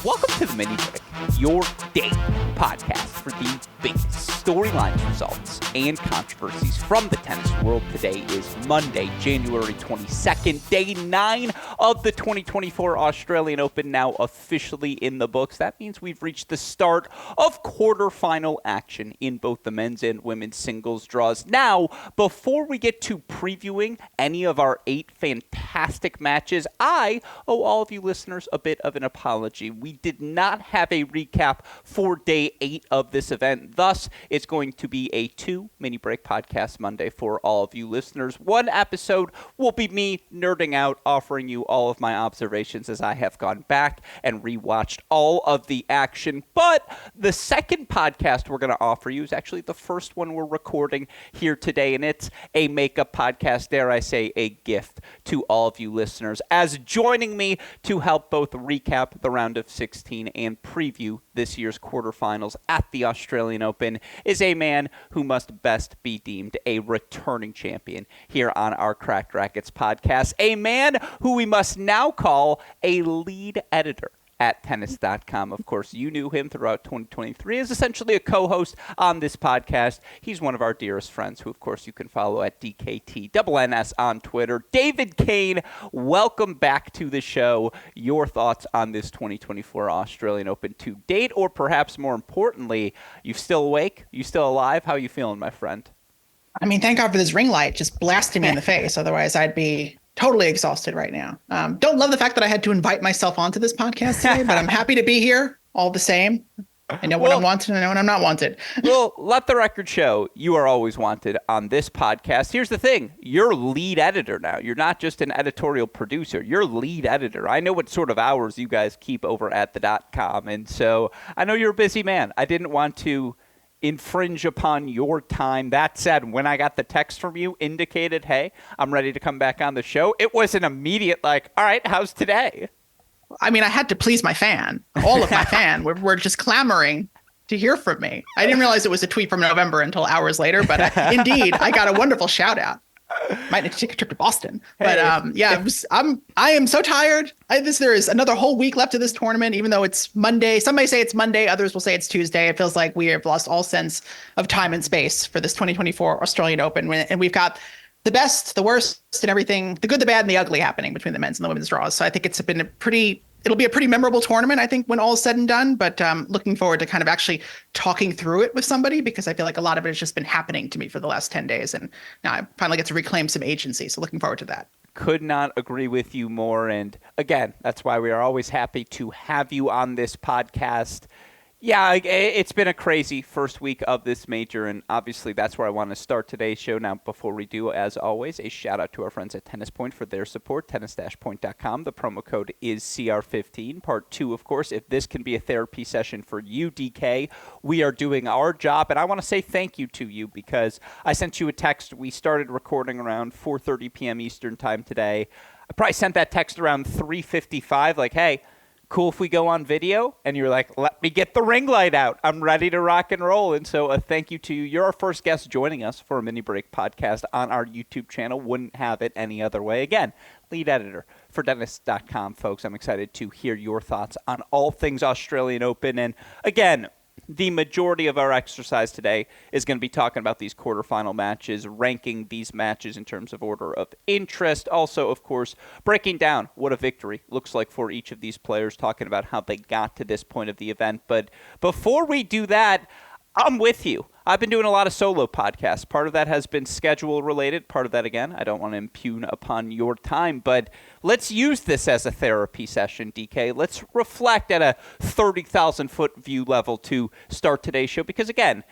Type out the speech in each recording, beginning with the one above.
Welcome to the Mini Break, your daily podcast for the biggest storylines, results, and controversies from the tennis world. Today is Monday, January 22nd, day 9 of the 2024 Australian Open, now officially in the books. That means we've reached the start of quarterfinal action in both the men's and women's singles draws. Now, before we get to previewing any of our 8 fantastic matches, I owe all of you listeners a bit of an apology. We did not have a recap for day 8 of this event. Thus, it's going to be a 2 mini break podcast Monday for all of you listeners. One episode will be me nerding out, offering you all of my observations as I have gone back and rewatched all of the action. But the second podcast we're going to offer you is actually the first one we're recording here today, and it's a makeup podcast, dare I say, a gift to all of you listeners, as joining me to help both recap the round of 16 and preview this year's quarterfinals at the Australian Open is a man who must best be deemed a returning champion here on our Cracked Racquets podcast, a man who we must now call a lead editor at tennis.com. Of course, you knew him throughout 2023 as essentially a co-host on this podcast. He's one of our dearest friends who, of course, you can follow at DKTNNS on Twitter. David Kane, welcome back to the show. Your thoughts on this 2024 Australian Open to date, or perhaps more importantly, you still awake? You still alive? How are you feeling, my friend? I mean, thank God for this ring light just blasting me in the face. Otherwise, I'd be totally exhausted right now. Don't love the fact that I had to invite myself onto this podcast today, but I'm happy to be here all the same. I know when I'm wanted and I know when I'm not wanted. Well, let the record show you are always wanted on this podcast. Here's the thing. You're lead editor now. You're not just an editorial producer. You're lead editor. I know what sort of hours you guys keep over at the .com, and so I know you're a busy man. I didn't want to infringe upon your time. That said, when I got the text from you indicated, hey, I'm ready to come back on the show, it was an immediate like, all right, how's today? I mean, I had to please my fan. All of my fan were just clamoring to hear from me. I didn't realize it was a tweet from November until hours later, but indeed, I got a wonderful shout out. Might need to take a trip to Boston, but I am so tired. There is another whole week left of this tournament, even though it's Monday. Some may say it's Monday, others will say it's Tuesday. It feels like we have lost all sense of time and space for this 2024 Australian Open, and we've got the best, the worst, and everything, the good, the bad, and the ugly happening between the men's and the women's draws. So I think it'll be a pretty memorable tournament, I think, when all is said and done. But looking forward to kind of actually talking through it with somebody, because I feel like a lot of it has just been happening to me for the last 10 days. And now I finally get to reclaim some agency. So looking forward to that. Could not agree with you more. And again, that's why we are always happy to have you on this podcast. Yeah, it's been a crazy first week of this major, and obviously that's where I want to start today's show. Now, before we do, as always, a shout out to our friends at Tennis Point for their support, tennis-point.com. The promo code is CR15. Part 2, of course, if this can be a therapy session for you, DK, we are doing our job, and I want to say thank you to you, because I sent you a text. We started recording around 4:30 p.m. Eastern time today. I probably sent that text around 3:55, like, hey, cool if we go on video? And you're like, let me get the ring light out. I'm ready to rock and roll. And so a thank you to you. You're our first guest joining us for a mini break podcast on our YouTube channel. Wouldn't have it any other way. Again, lead editor for tennis.com, folks. I'm excited to hear your thoughts on all things Australian Open. And again, the majority of our exercise today is going to be talking about these quarterfinal matches, ranking these matches in terms of order of interest. Also, of course, breaking down what a victory looks like for each of these players, talking about how they got to this point of the event. But before we do that, I'm with you. I've been doing a lot of solo podcasts. Part of that has been schedule related. Part of that, again, I don't want to impugn upon your time, but let's use this as a therapy session, DK. Let's reflect at a 30,000-foot view level to start today's show, because, again,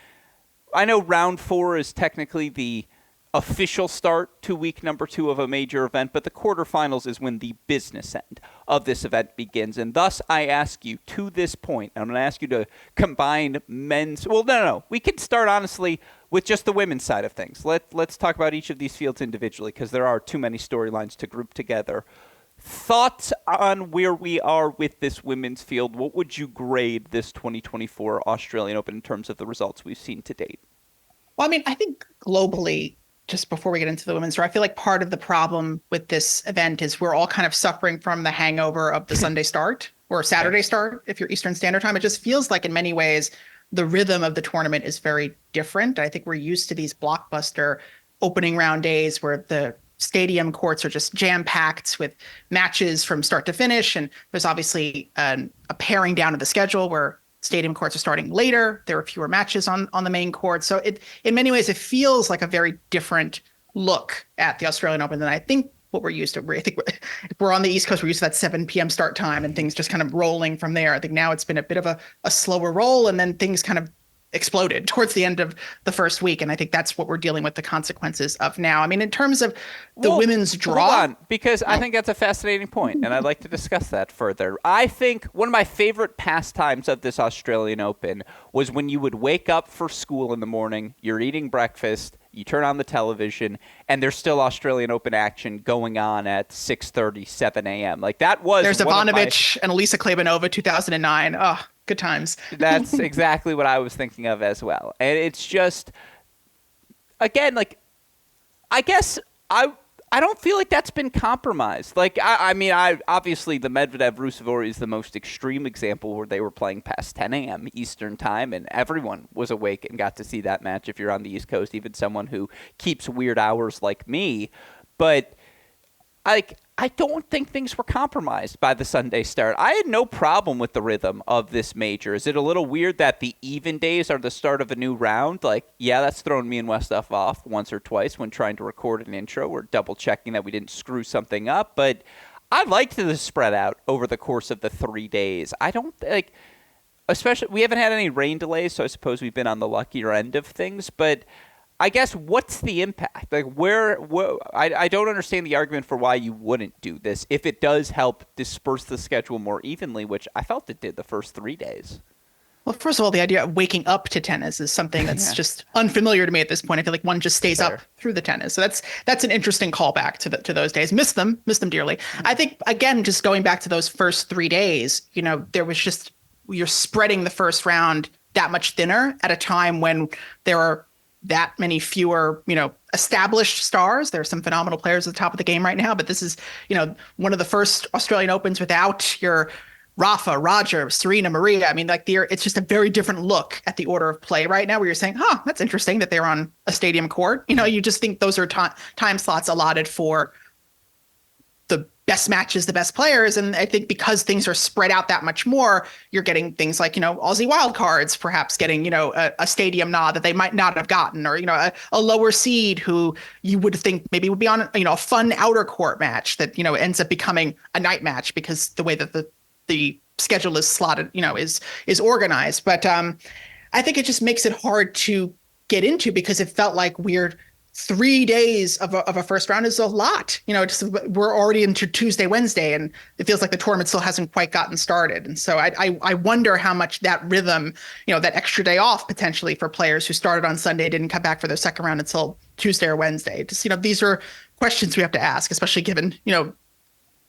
I know round 4 is technically the official start to week number 2 of a major event, but the quarterfinals is when the business end of this event begins. And thus, I ask you to this point, I'm going to ask you to combine men's. Well, no. We can start, honestly, with just the women's side of things. Let's talk about each of these fields individually, because there are too many storylines to group together. Thoughts on where we are with this women's field? What would you grade this 2024 Australian Open in terms of the results we've seen to date? Well, I mean, I think globally, just before we get into the women's tour, I feel like part of the problem with this event is we're all kind of suffering from the hangover of the Sunday start, or Saturday start if you're Eastern Standard Time. It just feels like in many ways the rhythm of the tournament is very different. I think we're used to these blockbuster opening round days where the stadium courts are just jam-packed with matches from start to finish. And there's obviously a paring down of the schedule where stadium courts are starting later. There are fewer matches on the main court. So in many ways, it feels like a very different look at the Australian Open than I think what we're used to. I think we're on the East Coast. We're used to that 7 p.m. start time and things just kind of rolling from there. I think now it's been a bit of a slower roll, and then things kind of exploded towards the end of the first week. And I think that's what we're dealing with the consequences of now. I mean, in terms of the women's draw. Hold on, because I think that's a fascinating point, and I'd like to discuss that further. I think one of my favorite pastimes of this Australian Open was when you would wake up for school in the morning, you're eating breakfast, you turn on the television, and there's still Australian Open action going on at 6:30, 7 a.m. Like that was. There's Ivanovic and Elisa Klebanova, 2009. Oh, good times. That's exactly what I was thinking of as well. And it's just, again, like, I guess I don't feel like that's been compromised. Like, I mean, obviously the Medvedev-Ruusuvuori is the most extreme example where they were playing past 10 a.m. Eastern time, and everyone was awake and got to see that match if you're on the East Coast, even someone who keeps weird hours like me. But I don't think things were compromised by the Sunday start. I had no problem with the rhythm of this major. Is it a little weird that the even days are the start of a new round? Like, yeah, that's thrown me and Westhoff off once or twice when trying to record an intro. We're double checking that we didn't screw something up. But I liked the spread out over the course of the 3 days. I don't like, especially, we haven't had any rain delays, so I suppose we've been on the luckier end of things. But I guess what's the impact? Like I don't understand the argument for why you wouldn't do this if it does help disperse the schedule more evenly, which I felt it did the first 3 days. Well, first of all, the idea of waking up to tennis is something that's just unfamiliar to me at this point. I feel like one just stays up through the tennis. So that's an interesting callback to those days. Miss them dearly. I think, again, just going back to those first 3 days, there was just, you're spreading the first round that much thinner at a time when there are that many fewer, established stars. There are some phenomenal players at the top of the game right now, but this is, one of the first Australian Opens without your Rafa, Roger, Serena, Maria. I mean, it's just a very different look at the order of play right now where you're saying, that's interesting that they're on a stadium court. You just think those are time slots allotted for the best matches, the best players. And I think because things are spread out that much more, you're getting things like, Aussie wildcards perhaps getting, a stadium nod that they might not have gotten, or, a lower seed who you would think maybe would be on, a fun outer court match that, ends up becoming a night match because the way that the schedule is slotted, is organized. But I think it just makes it hard to get into because it felt like 3 days of a first round is a lot. We're already into Tuesday, Wednesday, and it feels like the tournament still hasn't quite gotten started. And so I wonder how much that rhythm, that extra day off potentially for players who started on Sunday didn't come back for their second round until Tuesday or Wednesday. Just, these are questions we have to ask, especially given,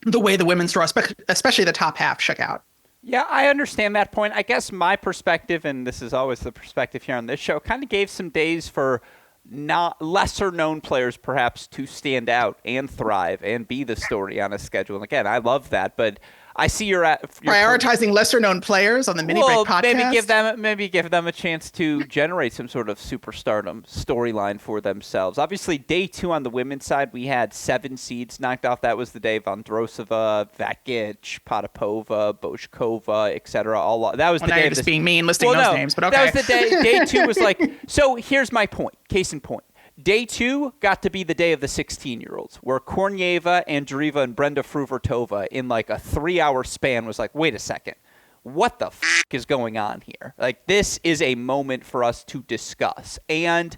the way the women's draw, especially the top half, shook out. Yeah, I understand that point. I guess my perspective, and this is always the perspective here on this show, kind of gave some days for not lesser known players perhaps to stand out and thrive and be the story on a schedule. And again, I love that, but I see you're prioritizing lesser known players on the mini break podcast. Maybe give them a chance to generate some sort of superstardom storyline for themselves. Obviously, day 2 on the women's side, we had 7 seeds knocked off. That was the day Vondrousova, Vakic, Potapova, Božkova, etc. That was the day. You're just being mean listing those names, but okay. That was the day. Day 2 was like. So here's my point. Case in point. Day 2 got to be the day of the 16-year-olds, where Kornieva, Andreeva, and Brenda Fruhvirtova in like a 3-hour span was like, wait a second, what the is going on here? Like, this is a moment for us to discuss. And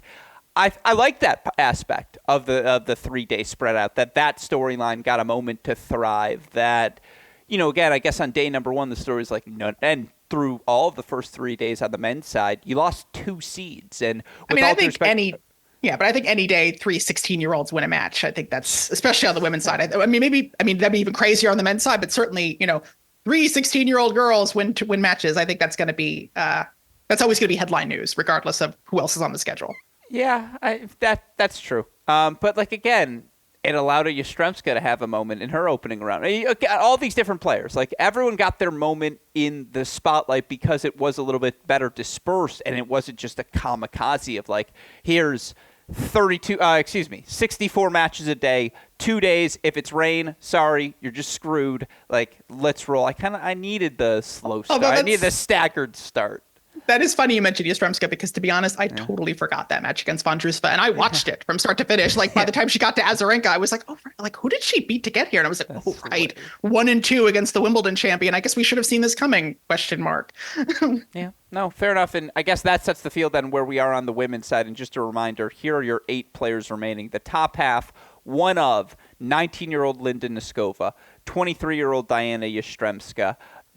I like that aspect of the 3-day spread out, that storyline got a moment to thrive. That, again, I guess on day number 1, the story is like, no, and through all of the first 3 days on the men's side, you lost 2 seeds. And I think any day 3 16-year-olds win a match. I think that's, especially on the women's side. That'd be even crazier on the men's side, but certainly, 3 16-year-old girls win matches. I think that's going to be, that's always going to be headline news, regardless of who else is on the schedule. Yeah, that's true. But again, it allowed a Yastremska to have a moment in her opening round. All these different players, like everyone got their moment in the spotlight because it was a little bit better dispersed, and it wasn't just a kamikaze of like, here's 64 matches a day, 2 days. If it's rain, sorry, you're just screwed. Like, let's roll. I needed the slow start. I needed the staggered start. That is funny you mentioned Yastremska because, to be honest, I totally forgot that match against Vondrousova, and I watched it from start to finish. Like, by the time she got to Azarenka, I was like, oh, like, who did she beat to get here? And I was like, oh, right, 1-2 against the Wimbledon champion. I guess we should have seen this coming, ? Yeah, no, fair enough. And I guess that sets the field then where we are on the women's side. And just a reminder, here are your 8 players remaining. The top half, one of 19-year-old Linda Noskova, 23-year-old Diana Yastremska,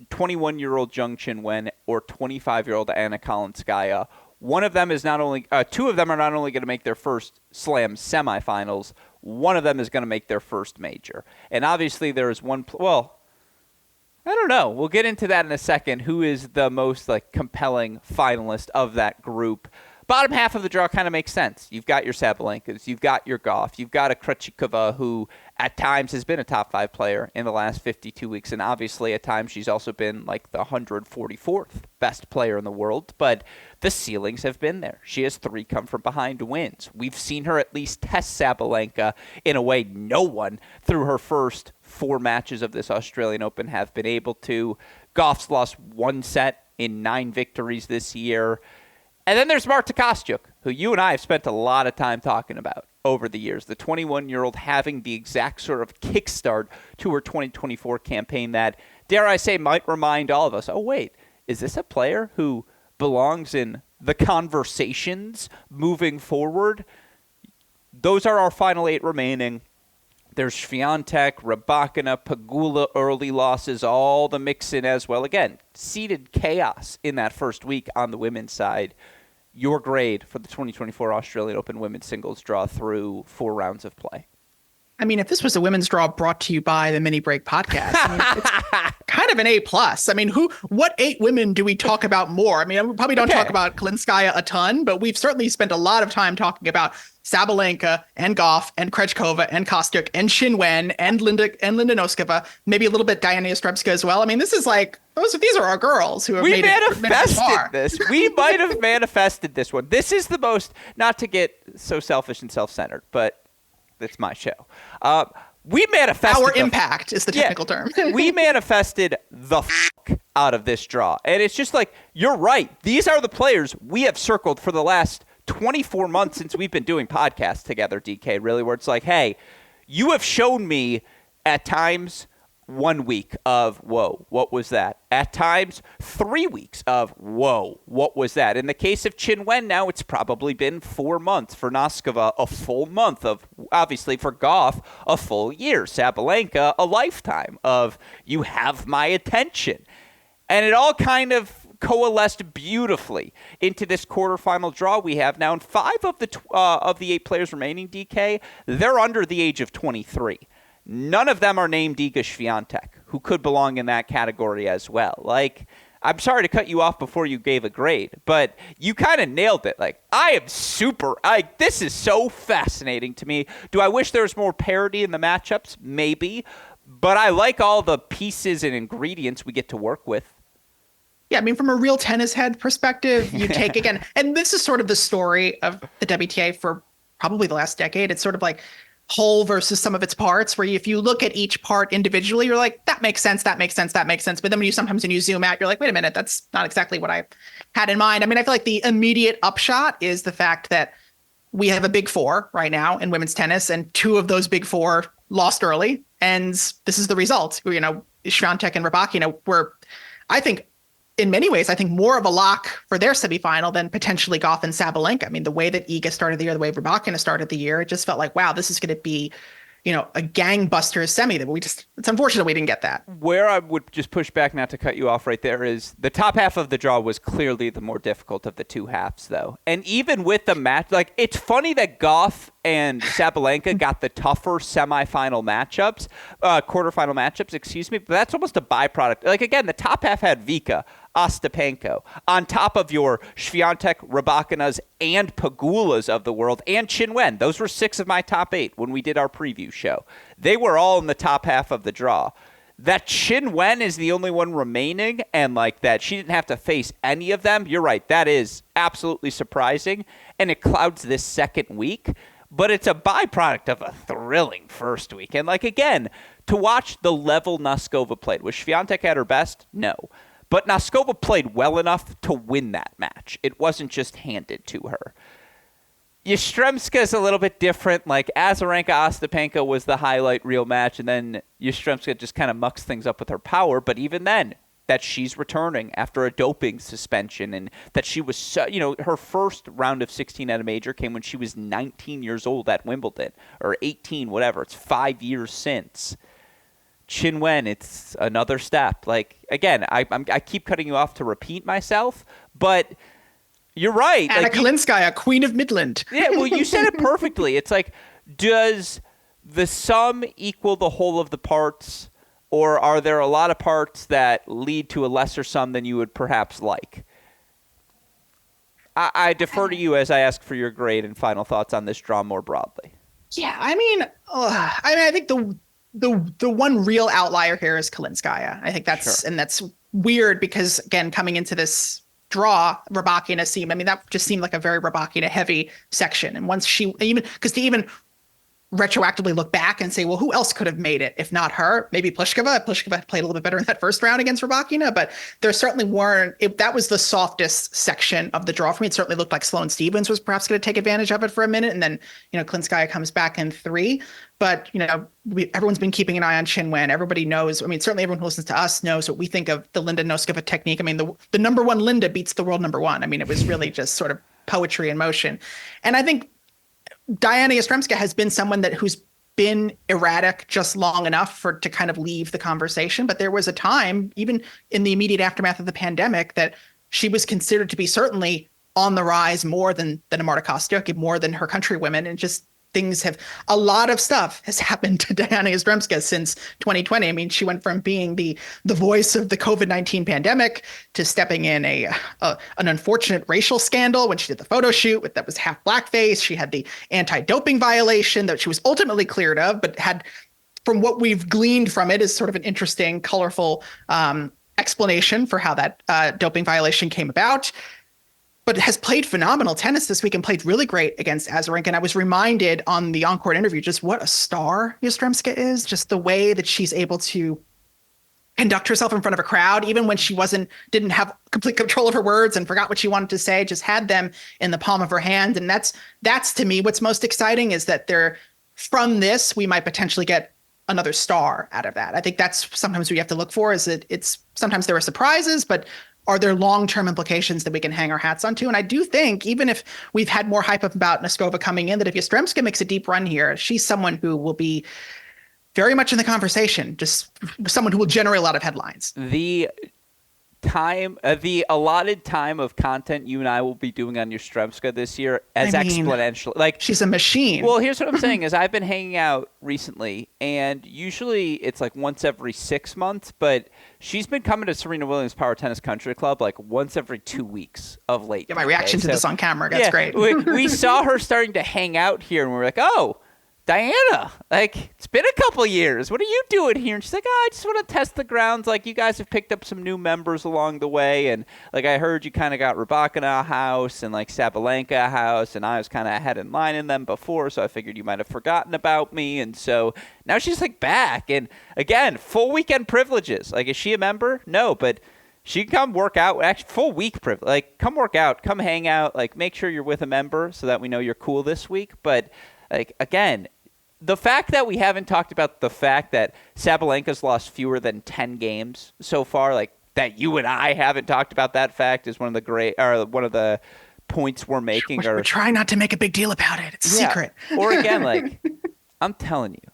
21-year-old Zheng Qinwen, or 25-year-old Anna Kalinskaya. One of them is not only, two of them are not only going to make their first Slam semifinals, one of them is going to make their first major. And obviously there is one, I don't know. We'll get into that in a second. Who is the most compelling finalist of that group? Bottom half of the draw kind of makes sense. You've got your Sabalenkas, you've got your Goff, you've got a Krejcikova who at times has been a top 5 player in the last 52 weeks, and obviously at times she's also been like the 144th best player in the world, but the ceilings have been there. She has 3 come from behind wins. We've seen her at least test Sabalenka in a way no one through her first 4 matches of this Australian Open have been able to. Goff's lost 1 set in 9 victories this year. And then there's Marta Kostyuk, who you and I have spent a lot of time talking about over the years. The 21-year-old having the exact sort of kickstart to her 2024 campaign that, dare I say, might remind all of us, oh, wait, is this a player who belongs in the conversations moving forward? Those are our final 8 remaining. There's Swiatek, Rybakina, Pegula, early losses, all the mix in as well. Again, seeded chaos in that first week on the women's side. Your grade for the 2024 Australian Open women's singles draw through 4 rounds of play. I mean, if this was a women's draw brought to you by the Mini Break podcast, I mean, it's kind of an A+. I mean, what 8 women do we talk about more? I mean, we probably don't talk about Kalinskaya a ton, but we've certainly spent a lot of time talking about Sabalenka and Goff and Krejcikova and Kostyuk and Qinwen and Linda Noskova, maybe a little bit Diana Yastremska as well. I mean, this is like these are our girls who have made it far. This. We might have manifested this one. This is the most, not to get so selfish and self-centered, but it's my show. We manifested our impact is the technical term. We manifested the out of this draw, and it's just like, you're right. These are the players we have circled for the last 24 months since we've been doing podcasts together, DK, really, where it's like, hey, you have shown me at times 1 week of, whoa, what was that? At times, 3 weeks of, whoa, what was that? In the case of Qinwen, now it's probably been 4 months. For Noskova, a full month of, obviously for Goff, a full year. Sabalenka, a lifetime of, you have my attention. And it all kind of coalesced beautifully into this quarterfinal draw we have now. And 5 of the 8 players remaining, DK, they're under the age of 23. None of them are named Iga Swiatek, who could belong in that category as well. Like, I'm sorry to cut you off before you gave a grade, but you kind of nailed it. Like, this is so fascinating to me. Do I wish there was more parity in the matchups? Maybe. But I like all the pieces and ingredients we get to work with. Yeah, I mean, from a real tennis head perspective, you take, again, and this is sort of the story of the WTA for probably the last decade. It's sort of like whole versus some of its parts, where if you look at each part individually, you're like, that makes sense, that makes sense, that makes sense. But then when you zoom out, you're like, wait a minute, that's not exactly what I had in mind. I mean, I feel like the immediate upshot is the fact that we have a big 4 right now in women's tennis, and 2 of those big 4 lost early. And this is the result. You know, Swiatek and Rybakina were, I think, in many ways, I think more of a lock for their semifinal than potentially Goff and Sabalenka. I mean, the way that Iga started the year, the way Rybakina started the year, it just felt like, wow, this is going to be, you know, a gangbuster semi that it's unfortunate we didn't get that. Where I would just push back, not to cut you off right there, is the top half of the draw was clearly the more difficult of the 2 halves, though. And even with the match, like, it's funny that Goff and Sabalenka got the tougher quarterfinal matchups, but that's almost a byproduct. Like, again, the top half had Vika. Ostapenko, on top of your Swiatek, Rybakinas, and Pagulas of the world, and Qin Wen. Those were 6 of my top 8 when we did our preview show. They were all in the top half of the draw. That Qin Wen is the only one remaining, and like that she didn't have to face any of them. You're right. That is absolutely surprising, and it clouds this second week. But it's a byproduct of a thrilling first week. And like, again, to watch the level Noskova played. Was Swiatek at her best? No. But Noskova played well enough to win that match. It wasn't just handed to her. Yastremska is a little bit different. Like, Azarenka-Ostapenko was the highlight reel match, and then Yastremska just kind of mucks things up with her power. But even then, that she's returning after a doping suspension, and that she was so, her first round of 16 at a major came when she was 19 years old at Wimbledon, or 18, whatever. It's 5 years since. Qin Wen, it's another step. Like, again, I keep cutting you off to repeat myself, but you're right. Anna like, Kalinskaya, Queen of Midland. Yeah, well, you said it perfectly. It's like, does the sum equal the whole of the parts? Or are there a lot of parts that lead to a lesser sum than you would perhaps like? I defer to you as I ask for your grade and final thoughts on this draw more broadly. Yeah, I think the one real outlier here is Kalinskaya. I think that's and that's weird because, again, coming into this draw, Rybakina that just seemed like a very Rybakina heavy section. And once she even retroactively look back and say, well, who else could have made it if not her? Maybe Pliskova. Pliskova played a little bit better in that first round against Rybakina, but there certainly weren't. That was the softest section of the draw for me. It certainly looked like Sloane Stephens was perhaps going to take advantage of it for a minute, and then Kalinskaya comes back in 3. But everyone's been keeping an eye on Qin Wen. Everybody knows. Certainly everyone who listens to us knows what we think of the Linda Noskova technique. The number 1 Linda beats the world number 1. It was really just sort of poetry in motion, and I think Diana Yastremska has been someone who's been erratic just long enough to kind of leave the conversation. But there was a time, even in the immediate aftermath of the pandemic, that she was considered to be certainly on the rise more than a Marta Kostyuk, more than her countrywomen, and just a lot of stuff has happened to Diana Yastremska since 2020. She went from being the voice of the COVID-19 pandemic to stepping in an unfortunate racial scandal when she did the photo shoot that was half blackface. She had the anti-doping violation that she was ultimately cleared of, but had, from what we've gleaned from it, is sort of an interesting, colorful explanation for how that doping violation came about. But has played phenomenal tennis this week and played really great against Azarenka. And I was reminded on the on-court interview just what a star Yastremska is, just the way that she's able to conduct herself in front of a crowd, even when she didn't have complete control of her words and forgot what she wanted to say, just had them in the palm of her hand. And that's to me what's most exciting, is that from this, we might potentially get another star out of that. I think that's sometimes what you have to look for, is that sometimes there are surprises, but are there long-term implications that we can hang our hats onto? And I do think, even if we've had more hype about Noskova coming in, that if Yastremska makes a deep run here, she's someone who will be very much in the conversation, just someone who will generate a lot of headlines. The allotted time of content you and I will be doing on Yastremska this year exponential. Like, she's a machine. Well, here's what I'm saying is I've been hanging out recently, and usually it's like once every 6 months, but she's been coming to Serena Williams Power Tennis Country Club like once every 2 weeks of late. Yeah, my reaction to this on camera, that's great. we saw her starting to hang out here, and we were like, oh, Diana, like, it's been a couple years. What are you doing here? And she's like, I just want to test the grounds. Like, you guys have picked up some new members along the way. And, like, I heard you kind of got Rybakina a house and, like, Sabalenka a house. And I was kind of ahead in line in them before, so I figured you might have forgotten about me. And so now she's, like, back. And, again, full weekend privileges. Like, is she a member? No, but she can come work out. Actually, full week privilege. Like, come work out. Come hang out. Like, make sure you're with a member so that we know you're cool this week. But, like, again, the fact that we haven't talked about the fact that Sabalenka's lost fewer than 10 games so far, like that you and I haven't talked about that fact, is one of the points we're making. We're trying not to make a big deal about it. It's a secret. Or again, like, I'm telling you,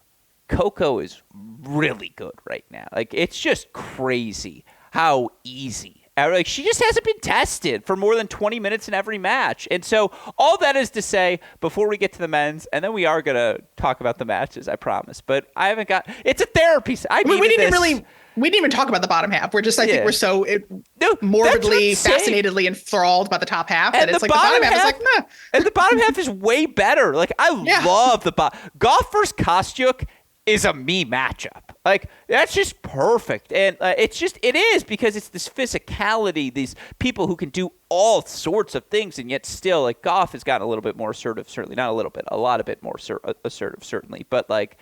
Coco is really good right now. Like, it's just crazy how easy Like, she just hasn't been tested for more than 20 minutes in every match. And so all that is to say, before we get to the men's, and then we are going to talk about the matches, I promise. But I haven't got – it's a therapy. We didn't even talk about the bottom half. We're just, I think we're so morbidly, fascinatedly enthralled by the top half that it's like the bottom half is like, meh. And the bottom half is way better. Like, I love the bottom. Goff versus Kostyuk is a me matchup. Like, that's just perfect. And it is because it's this physicality, these people who can do all sorts of things, and yet still, like, Goff has gotten a little bit more assertive, certainly. Not a little bit, a lot of bit more assertive, certainly. But, like,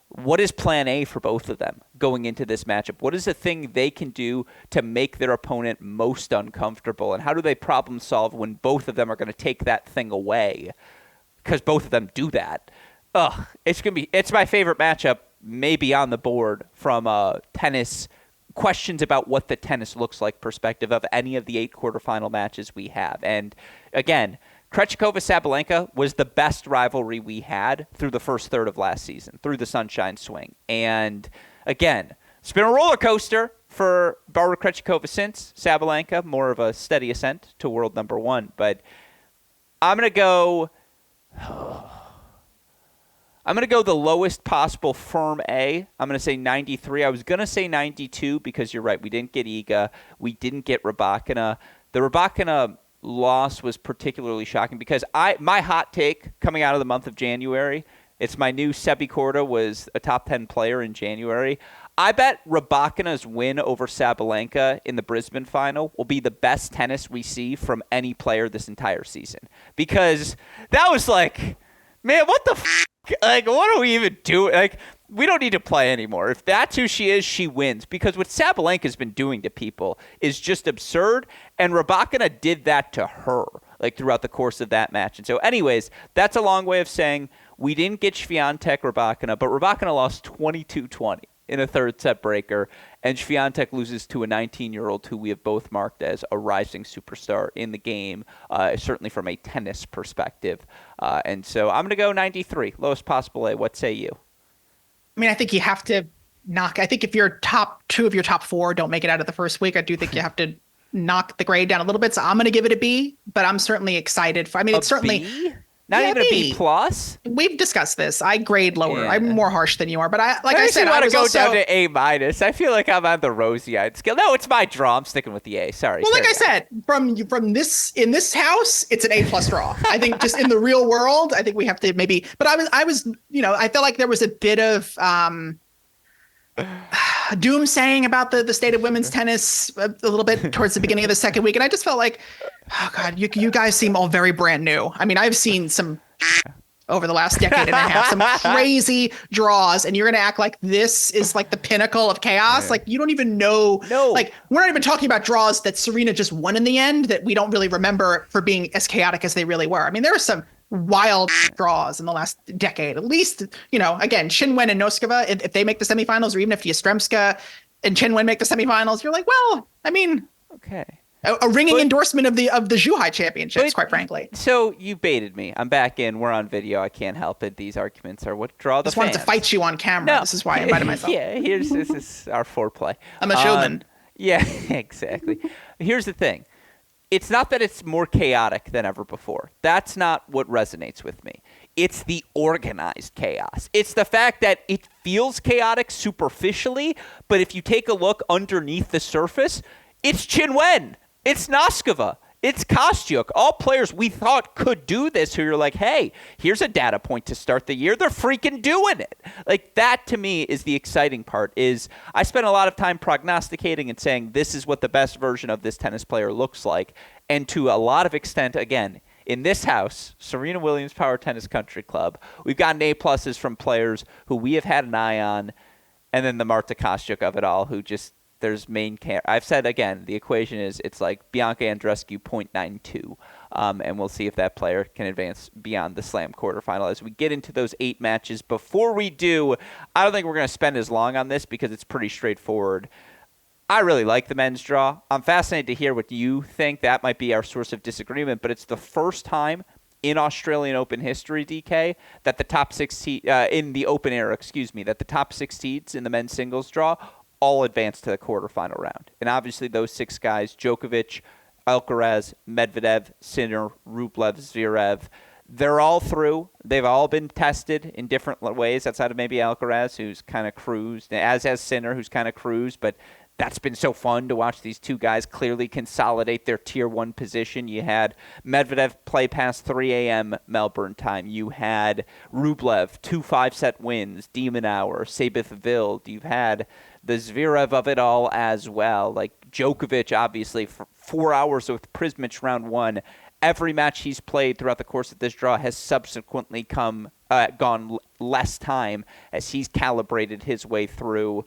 what is plan A for both of them going into this matchup? What is the thing they can do to make their opponent most uncomfortable? And how do they problem solve when both of them are going to take that thing away? Because both of them do that. It's my favorite matchup, maybe on the board, from a tennis questions about what the tennis looks like perspective of any of the 8 quarterfinal matches we have. And again, Krejcikova-Sabalenka was the best rivalry we had through the first third of last season, through the Sunshine Swing. And again, it's been a roller coaster for Barbara Krejcikova since Sabalenka, more of a steady ascent to world number 1. But I'm going to go the lowest possible firm A. I'm going to say 93. I was going to say 92 because you're right. We didn't get Iga. We didn't get Rybakina. The Rybakina loss was particularly shocking because my hot take coming out of the month of January, it's my new Sebi Korda was a top 10 player in January. I bet Rybakina's win over Sabalenka in the Brisbane final will be the best tennis we see from any player this entire season. Because that was like, man, what the f***? Like, what are we even doing? Like, we don't need to play anymore. If that's who she is, she wins. Because what Sabalenka's been doing to people is just absurd, and Rybakina did that to her, like, throughout the course of that match. And so, anyways, that's a long way of saying we didn't get Swiatek-Rybakina, but Rybakina lost 22-20 in a third-set breaker, and Swiatek loses to a 19-year-old who we have both marked as a rising superstar in the game, certainly from a tennis perspective. And so I'm going to go 93, lowest possible A. What say you? I mean, I think you have to I think if your top 2 of your top 4 don't make it out of the first week, I do think you have to knock the grade down a little bit. So I'm going to give it a B, but I'm certainly excited for, it's certainly. B? Not even a B plus? We've discussed this. I grade lower. Yeah. I'm more harsh than you are, but I said, I want to go down to A minus. I feel like I'm on the rosy-eyed scale. No, it's my draw. I'm sticking with the A. Sorry. Well, like I said, from this in this house, it's an A plus draw. I think just in the real world, I think we have to maybe. But I was, I felt like there was a bit of doomsaying about the state of women's tennis a little bit towards the beginning of the second week, and I just felt like, oh God, you guys seem all very brand new. I mean, I've seen some over the last decade and a half, some crazy draws, and you're going to act like this is like the pinnacle of chaos. Like, you don't even know. No. Like, we're not even talking about draws that Serena just won in the end that we don't really remember for being as chaotic as they really were. I mean, there were some wild draws in the last decade. At least, again, Qinwen and Noskova, if they make the semifinals, or even if Yastremska and Qinwen make the semifinals, you're like, well, I mean, okay. A ringing endorsement of the Zhuhai championships, quite frankly. So you baited me. I'm back in. We're on video. I can't help it. These arguments are what draw the fans. I just wanted to fight you on camera. No. This is why I invited myself. Yeah, this is our foreplay. I'm a showman. Yeah, exactly. Here's the thing. It's not that it's more chaotic than ever before. That's not what resonates with me. It's the organized chaos. It's the fact that it feels chaotic superficially, but if you take a look underneath the surface, it's Qinwen. It's Noskova. It's Kostyuk. All players we thought could do this, who you're like, hey, here's a data point to start the year. They're freaking doing it. Like, that to me is the exciting part. Is I spent a lot of time prognosticating and saying this is what the best version of this tennis player looks like. And to a lot of extent, again, in this house, Serena Williams Power Tennis Country Club, we've gotten A-pluses from players who we have had an eye on, and then the Marta Kostyuk of it all, who just there's main care. I've said, again, the equation is it's like Bianca Andreescu 0.92, and we'll see if that player can advance beyond the Slam quarterfinal as we get into those 8 matches. Before we do, I don't think we're going to spend as long on this because it's pretty straightforward. I really like the men's draw. I'm fascinated to hear what you think. That might be our source of disagreement, but it's the first time in Australian Open history, DK, that the top 6 in the Open era, that the top 6 seeds in the men's singles draw all advanced to the quarterfinal round. And obviously those 6 guys, Djokovic, Alcaraz, Medvedev, Sinner, Rublev, Zverev, they're all through. They've all been tested in different ways outside of maybe Alcaraz, who's kind of cruised, as has Sinner, who's kind of cruised. But that's been so fun to watch these 2 guys clearly consolidate their Tier 1 position. You had Medvedev play past 3 a.m. Melbourne time. You had Rublev, 2 5-set wins, Demon Hour, Sabith Wild. You've had the Zverev of it all as well. Like Djokovic, obviously, for 4 hours with Prismic round 1. Every match he's played throughout the course of this draw has subsequently gone less time as he's calibrated his way through.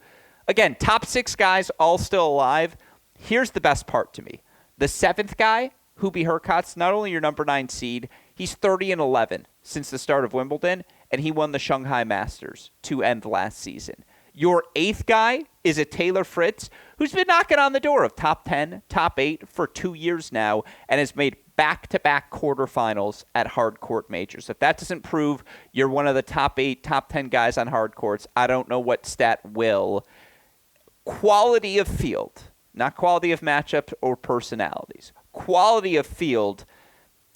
Again, top 6 guys all still alive. Here's the best part to me. The 7th guy, Hubie Hurkacz, not only your number 9 seed, he's 30-11 since the start of Wimbledon, and he won the Shanghai Masters to end last season. Your 8th guy is a Taylor Fritz, who's been knocking on the door of top 10, top 8 for 2 years now, and has made back-to-back quarterfinals at hard court majors. If that doesn't prove you're one of the top 8, top 10 guys on hard courts, I don't know what stat will. Quality of field, not quality of matchup or personalities. Quality of field,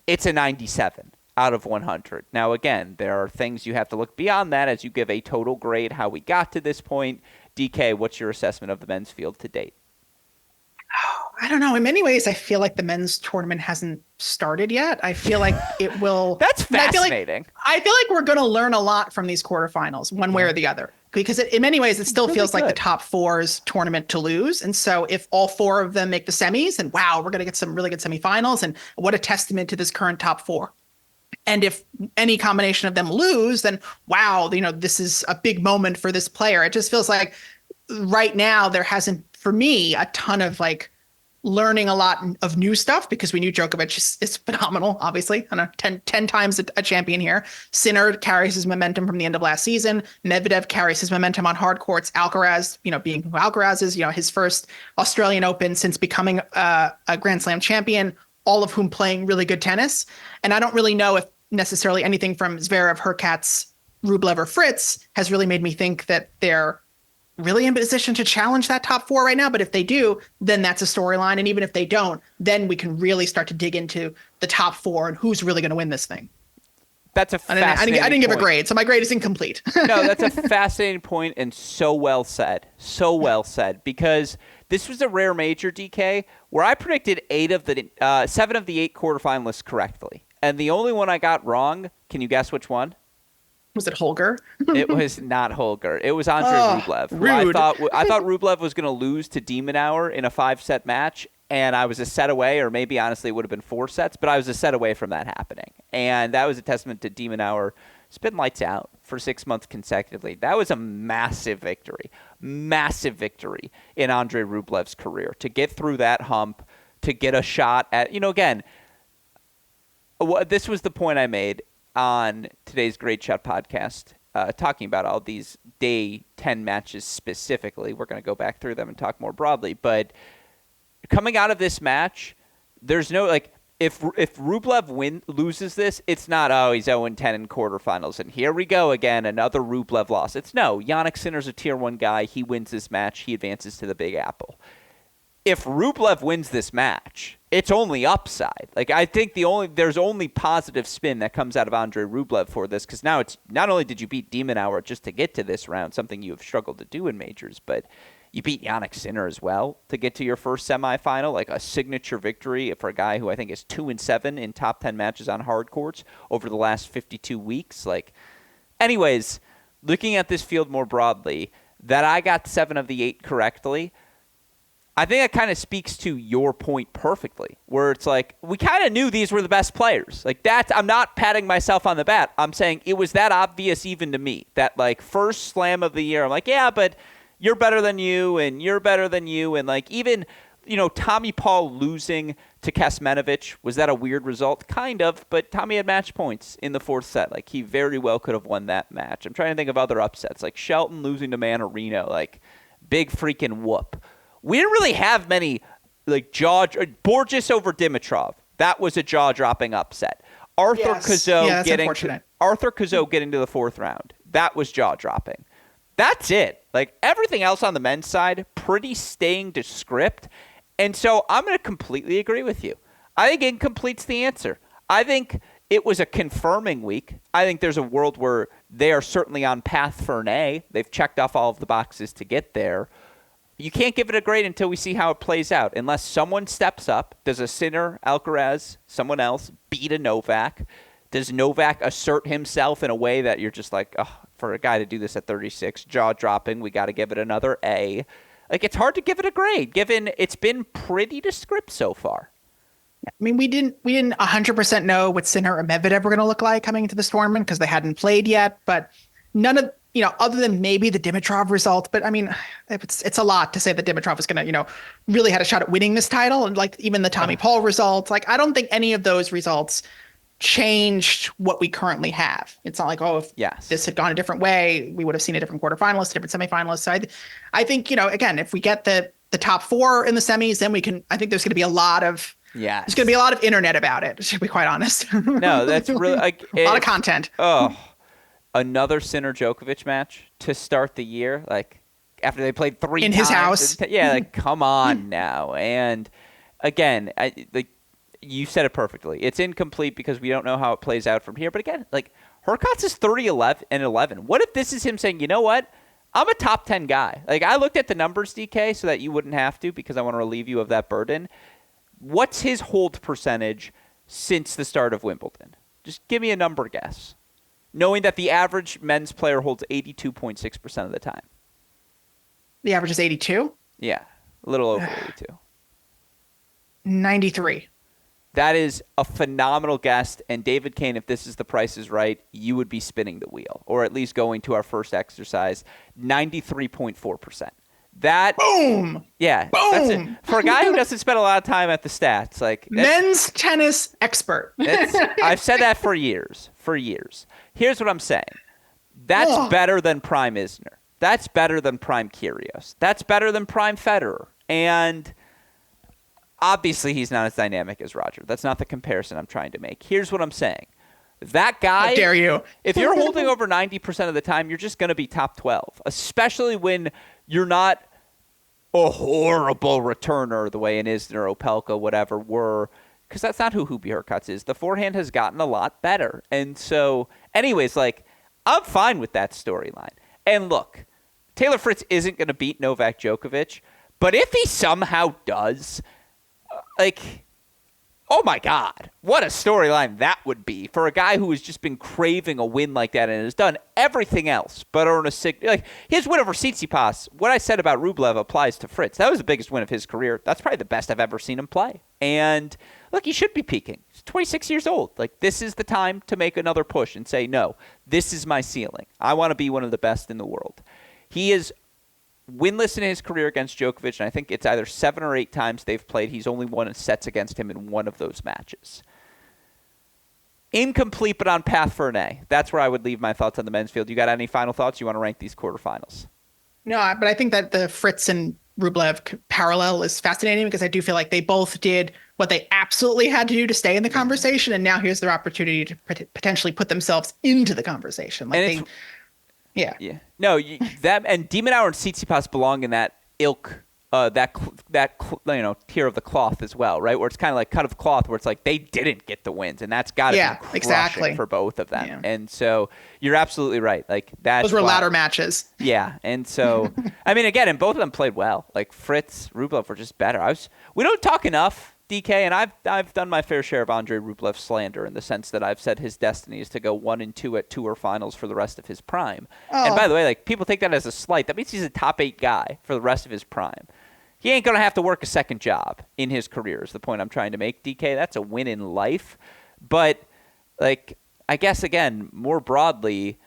it's a 97 out of 100. Now, again, there are things you have to look beyond that as you give a total grade how we got to this point. DK, what's your assessment of the men's field to date? I don't know. In many ways, I feel like the men's tournament hasn't started yet. I feel like it will. That's fascinating. I feel like we're going to learn a lot from these quarterfinals, one way or the other. Because in many ways, it still feels like the top 4's tournament to lose. And so if all 4 of them make the semis, then wow, we're going to get some really good semifinals. And what a testament to this current top 4. And if any combination of them lose, then wow, this is a big moment for this player. It just feels like right now there hasn't, for me, a ton of learning a lot of new stuff because we knew Djokovic is phenomenal, obviously, 10 times a champion here. Sinner carries his momentum from the end of last season. Medvedev carries his momentum on hard courts. Alcaraz, being who Alcaraz is, his first Australian Open since becoming a Grand Slam champion, all of whom playing really good tennis. And I don't really know if necessarily anything from Zverev, Hurkacz, Rublev, or Fritz has really made me think that they're really in position to challenge that top 4 right now. But if they do, then that's a storyline. And even if they don't, then we can really start to dig into the top 4 and who's really going to win this thing. That's a fascinating I didn't give a point. grade, so my grade is incomplete. No, that's a fascinating point and so well said. So well said. Because this was a rare major, DK, where I predicted 7 of the 8 quarterfinalists correctly. And the only one I got wrong, can you guess which one? Was it Holger? It was not Holger. It was Andrei Rublev. Rude. I thought Rublev was going to lose to Demon Hour in a 5-set match, and I was a set away, or maybe honestly it would have been 4 sets, but I was a set away from that happening. And that was a testament to Demon Hour. It's been lights out for 6 months consecutively. That was a massive victory in Andrei Rublev's career. To get through that hump, to get a shot at, again, this was the point I made on today's Great Shot podcast, talking about all these day 10 matches specifically. We're going to go back through them and talk more broadly. But coming out of this match, there's no, if Rublev loses this, it's not, he's 0-10 in quarterfinals. And here we go again, another Rublev loss. It's no, Jannik Sinner's a Tier 1 guy. He wins this match. He advances to the Big Apple. If Rublev wins this match, it's only upside. I think there's only positive spin that comes out of Andrei Rublev for this, because now it's not only did you beat Demon Hour just to get to this round, something you have struggled to do in majors, but you beat Jannik Sinner as well to get to your first semifinal, a signature victory for a guy who I think is 2-7 in top 10 matches on hard courts over the last 52 weeks. Anyways, looking at this field more broadly, that I got 7 of the 8 correctly, I think that kind of speaks to your point perfectly, where it's we kind of knew these were the best players. I'm not patting myself on the back. I'm saying it was that obvious even to me. That first slam of the year, I'm yeah, but you're better than you, and you're better than you, and even Tommy Paul losing to Kecmanovic, was that a weird result? Kind of, but Tommy had match points in the 4th set. He very well could have won that match. I'm trying to think of other upsets, Shelton losing to Mannarino, big freaking whoop. We didn't really have many, Borges over Dimitrov. That was a jaw-dropping upset. Arthur Cazot getting to the 4th round. That was jaw-dropping. That's it. Like, everything else on the men's side, pretty staying to script. And so I'm going to completely agree with you. I think incomplete's the answer. I think it was a confirming week. I think there's a world where they are certainly on path for an A. They've checked off all of the boxes to get there. You can't give it a grade until we see how it plays out, unless someone steps up. Does a Sinner, Alcaraz, someone else beat a Novak? Does Novak assert himself in a way that you're just like, oh, for a guy to do this at 36, jaw-dropping, we got to give it another A? Like, it's hard to give it a grade, given it's been pretty to script so far. I mean, we didn't 100% know what Sinner or Medvedev were going to look like coming into this tournament because they hadn't played yet. But none of, other than maybe the Dimitrov result. But I mean, it's a lot to say that Dimitrov is going to, really had a shot at winning this title. And like even the Tommy Paul result, like I don't think any of those results changed what we currently have. It's not like, oh, if this had gone a different way, we would have seen a different quarterfinalist, different semifinalist. So I think, again, if we get the top 4 in the semis, then I think there's going to be a lot of, there's going to be a lot of internet about it, to be quite honest. No, that's really like a lot of content. Oh, another Sinner Djokovic match to start the year, like after they played 3 in times. His house. Yeah, like come on now. And again, you said it perfectly. It's incomplete because we don't know how it plays out from here. But again, like Hurkacz is 30-11. What if this is him saying, you know what? I'm a top 10 guy. Like I looked at the numbers, DK, so that you wouldn't have to because I want to relieve you of that burden. What's his hold percentage since the start of Wimbledon? Just give me a number guess. Knowing that the average men's player holds 82.6% of the time. The average is 82? Yeah, a little over 82. 93. That is a phenomenal guess. And David Kane, if this is The Price is Right, you would be spinning the wheel, or at least going to our first exercise, 93.4%. That boom. Yeah. Boom. That's it. For a guy who doesn't spend a lot of time at the stats, like men's tennis expert. I've said that for years. Here's what I'm saying. That's better than Prime Isner. That's better than Prime Kyrgios. That's better than Prime Federer. And obviously he's not as dynamic as Roger. That's not the comparison I'm trying to make. Here's what I'm saying. That guy, how dare you? If you're holding over 90% of the time, you're just going to be top 12, especially when you're not a horrible returner the way an Isner, Opelka, whatever were, because that's not who Hubie Hurkacz is. The forehand has gotten a lot better. And so, anyways, like, I'm fine with that storyline. And look, Taylor Fritz isn't going to beat Novak Djokovic, but if he somehow does, like, oh my God, what a storyline that would be for a guy who has just been craving a win like that and has done everything else but earn a like his win over Tsitsipas. What I said about Rublev applies to Fritz. That was the biggest win of his career. That's probably the best I've ever seen him play. And look, he should be peaking. He's 26 years old. Like, this is the time to make another push and say, no, this is my ceiling. I want to be one of the best in the world. He is winless in his career against Djokovic, and I think it's either 7 or 8 times they've played. He's only won sets against him in one of those matches. Incomplete, but on path for an A. That's where I would leave my thoughts on the men's field. You got any final thoughts? You want to rank these quarterfinals? No, but I think that the Fritz and Rublev parallel is fascinating because I do feel like they both did what they absolutely had to do to stay in the conversation, and now here's their opportunity to potentially put themselves into the conversation. Like Yeah. No, that and De Minaur and Tsitsipas belong in that ilk, that tier of the cloth as well, right? Where it's kind of like cut of cloth, where it's like they didn't get the wins, and that's got to be crushing for both of them. Yeah. And so you're absolutely right. Like those were ladder matches. Yeah, and so I mean, again, and both of them played well. Like Fritz, Rublev were just better. We don't talk enough, DK, and I've done my fair share of Andrei Rublev slander in the sense that I've said his destiny is to go 1-2 at tour finals for the rest of his prime. Oh. And by the way, like people take that as a slight. That means he's a top 8 guy for the rest of his prime. He ain't gonna have to work a second job in his career. Is the point I'm trying to make, DK? That's a win in life. But like, I guess again, more broadly,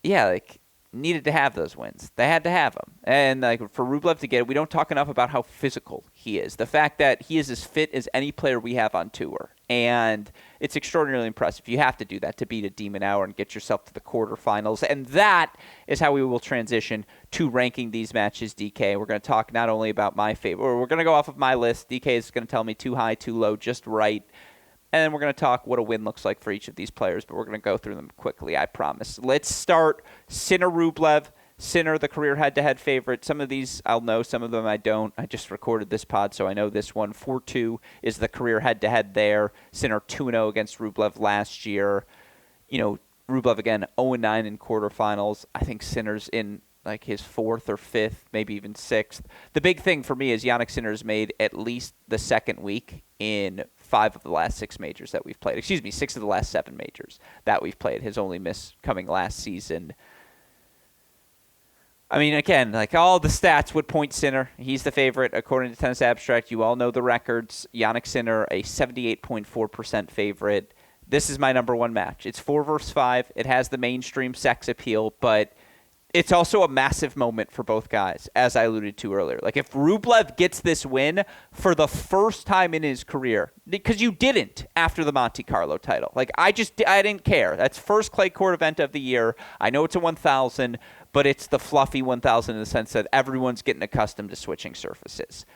yeah, like. Needed to have those wins. They had to have them. And like for Rublev to get it, we don't talk enough about how physical he is. The fact that he is as fit as any player we have on tour. And it's extraordinarily impressive. You have to do that to beat a De Minaur and get yourself to the quarterfinals. And that is how we will transition to ranking these matches, DK. We're going to talk not only about my favorite, or we're going to go off of my list. DK is going to tell me too high, too low, just right. And then we're going to talk what a win looks like for each of these players, but we're going to go through them quickly, I promise. Let's start Sinner Rublev, Sinner, the career head-to-head favorite. Some of these I'll know, some of them I don't. I just recorded this pod, so I know this one. 4-2 is the career head-to-head there. Sinner 2-0 against Rublev last year. Rublev, again, 0-9 in quarterfinals. I think Sinner's in like his 4th or 5th, maybe even 6th. The big thing for me is Jannik Sinner's made at least the second week in 5 of the last 6 majors that we've played. Excuse me, 6 of the last 7 majors that we've played. His only miss coming last season. I mean, again, like all the stats would point Sinner. He's the favorite according to Tennis Abstract. You all know the records. Jannik Sinner, a 78.4% favorite. This is my number one match. It's 4 versus 5. It has the mainstream sex appeal, but it's also a massive moment for both guys, as I alluded to earlier. Like, if Rublev gets this win for the first time in his career, because you didn't after the Monte Carlo title. Like, I didn't care. That's first clay court event of the year. I know it's a 1,000, but it's the fluffy 1,000 in the sense that everyone's getting accustomed to switching surfaces.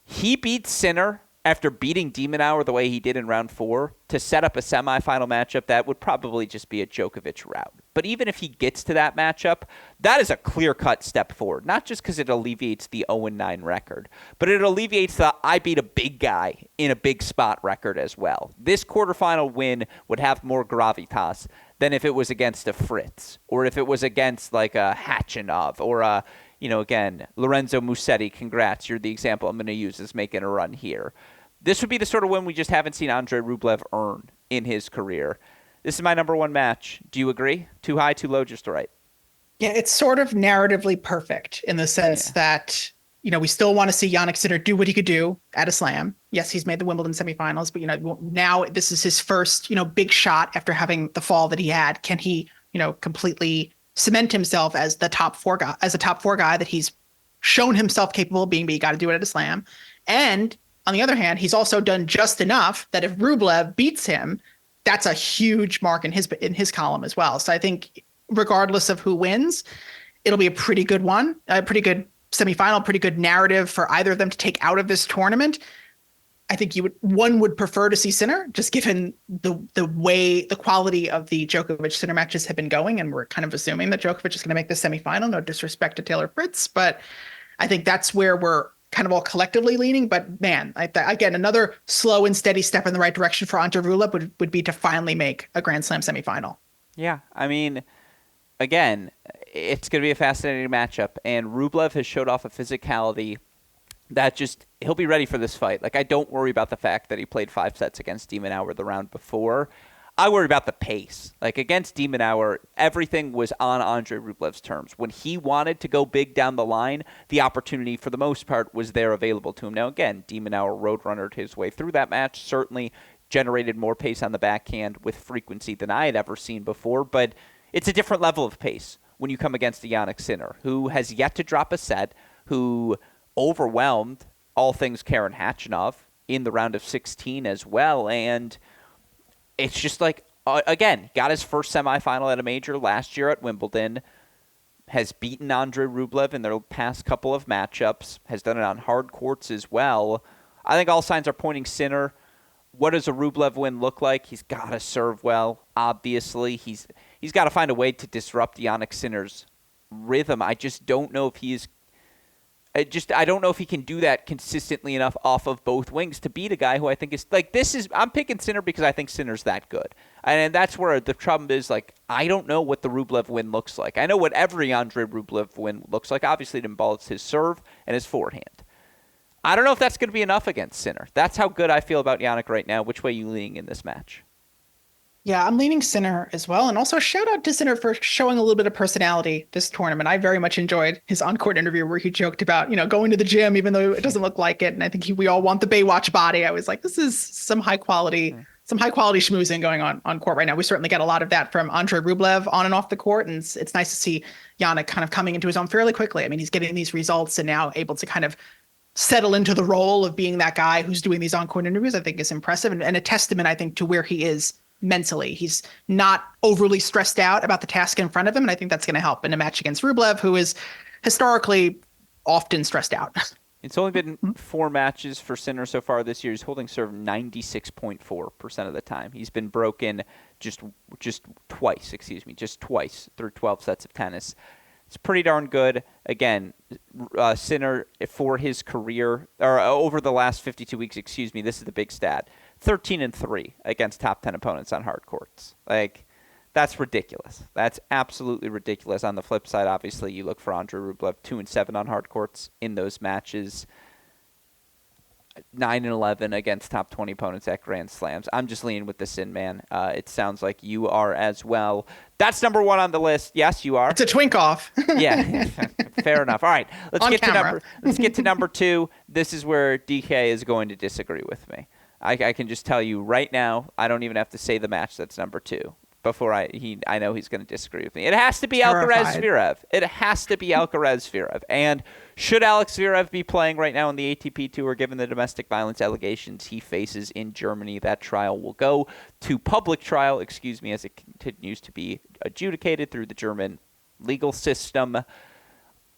He beats Sinner after beating de Minaur the way he did in round 4 to set up a semifinal matchup that would probably just be a Djokovic rout. But even if he gets to that matchup, that is a clear-cut step forward, not just because it alleviates the 0-9 record, but it alleviates the I beat a big guy in a big spot record as well. This quarterfinal win would have more gravitas than if it was against a Fritz or if it was against like a Khachanov or a, again, Lorenzo Musetti. Congrats, you're the example I'm going to use as making a run here. This would be the sort of win we just haven't seen Andrei Rublev earn in his career. This is my number one match. Do you agree? Too high, too low, just right? Yeah, it's sort of narratively perfect in the sense that, we still want to see Jannik Sinner do what he could do at a slam. Yes, he's made the Wimbledon semifinals, but, now this is his first, big shot after having the fall that he had. Can he, completely cement himself as the top four guy, that he's shown himself capable of being, but you got to do it at a slam. And on the other hand, he's also done just enough that if Rublev beats him, that's a huge mark in his column as well. So I think regardless of who wins, it'll be a pretty good one, a pretty good semifinal, pretty good narrative for either of them to take out of this tournament. I think one would prefer to see Sinner, just given the way the quality of the Djokovic Sinner matches have been going, and we're kind of assuming that Djokovic is going to make the semifinal. No disrespect to Taylor Fritz, but I think that's where we're kind of all collectively leaning. But man, again, another slow and steady step in the right direction for Andrei Rublev would be to finally make a Grand Slam semifinal. Yeah, I mean, again, it's going to be a fascinating matchup, and Rublev has showed off a physicality that he'll be ready for this fight. Like, I don't worry about the fact that he played 5 sets against de Minaur the round before. I worry about the pace. Like, against de Minaur, everything was on Andrei Rublev's terms. When he wanted to go big down the line, the opportunity, for the most part, was there available to him. Now, again, de Minaur roadrunnered his way through that match, certainly generated more pace on the backhand with frequency than I had ever seen before, but it's a different level of pace when you come against a Jannik Sinner, who has yet to drop a set, who overwhelmed all things Karen Khachanov in the round of 16 as well. And it's just like, again, got his first semifinal at a major last year at Wimbledon, has beaten Andrei Rublev in their past couple of matchups, has done it on hard courts as well. I think all signs are pointing Sinner. What does a Rublev win look like? He's got to serve well, obviously. He's got to find a way to disrupt Jannik Sinner's rhythm. I just don't know if I don't know if he can do that consistently enough off of both wings to beat a guy who I think is like, I'm picking Sinner because I think Sinner's that good. And that's where the trouble is. Like, I don't know what the Rublev win looks like. I know what every Andrei Rublev win looks like. Obviously, it involves his serve and his forehand. I don't know if that's going to be enough against Sinner. That's how good I feel about Jannik right now. Which way are you leaning in this match? Yeah, I'm leaning Sinner as well. And also shout out to Sinner for showing a little bit of personality this tournament. I very much enjoyed his on-court interview where he joked about, going to the gym, even though it doesn't look like it. And I think we all want the Baywatch body. I was like, this is some high quality schmoozing going on court right now. We certainly get a lot of that from Andrei Rublev on and off the court. And it's nice to see Jannik kind of coming into his own fairly quickly. I mean, he's getting these results and now able to kind of settle into the role of being that guy who's doing these on-court interviews. I think is impressive and a testament, I think, to where he is mentally. He's not overly stressed out about the task in front of him, and I think that's going to help in a match against Rublev, who is historically often stressed out. It's only been 4 matches for Sinner so far this year. He's holding serve 96.4% of the time. He's been broken just twice through 12 sets of tennis. It's pretty darn good. Again, Sinner for his career, or over the last 52 weeks, excuse me, this is the big stat. 13-3 against top 10 opponents on hard courts. Like, that's ridiculous. That's absolutely ridiculous. On the flip side, obviously, you look for Andrei Rublev, 2-7 on hard courts in those matches. 9-11 against top 20 opponents at Grand Slams. I'm just leaning with the Sin Man. It sounds like you are as well. That's number 1 on the list. Yes, you are. It's a twink off. Yeah, fair enough. All right, let's get to number 2. This is where DK is going to disagree with me. I can just tell you right now, I don't even have to say the match that's number 2 before I know he's going to disagree with me. It has to be Alcaraz-Zverev. It has to be Alcaraz-Zverev. And should Alex Zverev be playing right now on the ATP Tour, given the domestic violence allegations he faces in Germany? That trial will go to public trial, as it continues to be adjudicated through the German legal system.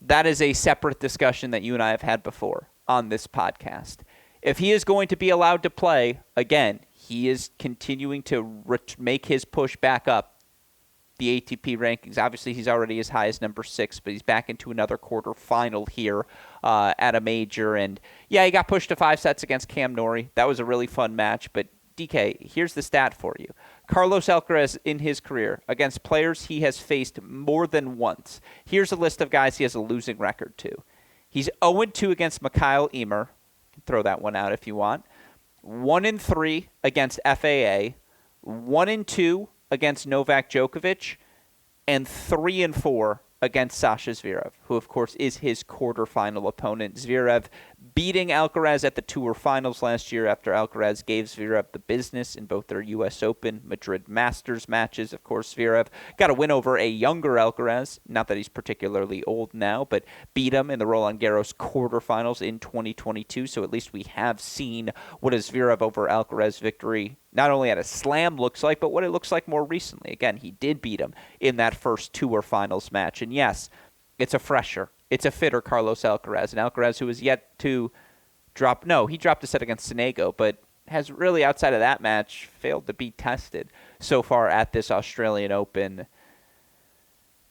That is a separate discussion that you and I have had before on this podcast. If he is going to be allowed to play, again, he is continuing to make his push back up the ATP rankings. Obviously, he's already as high as number 6, but he's back into another quarterfinal here at a major. And, yeah, he got pushed to 5 sets against Cam Norrie. That was a really fun match. But, DK, here's the stat for you. Carlos Alcaraz, in his career, against players he has faced more than once. Here's a list of guys he has a losing record to. He's 0-2 against Mikhail Ymer. Throw that one out if you want. 1-3 against FAA, 1-2 against Novak Djokovic, and 3-4 against Sasha Zverev, who, of course, is his quarterfinal opponent. Zverev beating Alcaraz at the Tour Finals last year after Alcaraz gave Zverev the business in both their U.S. Open, Madrid Masters matches. Of course, Zverev got a win over a younger Alcaraz, not that he's particularly old now, but beat him in the Roland-Garros quarterfinals in 2022, so at least we have seen what a Zverev over Alcaraz victory not only at a slam looks like, but what it looks like more recently. Again, he did beat him in that first Tour Finals match. And yes, it's a fresher. It's a fitter Carlos Alcaraz. And Alcaraz, who is yet to drop... No, he dropped a set against Sonego, but has really, outside of that match, failed to be tested so far at this Australian Open.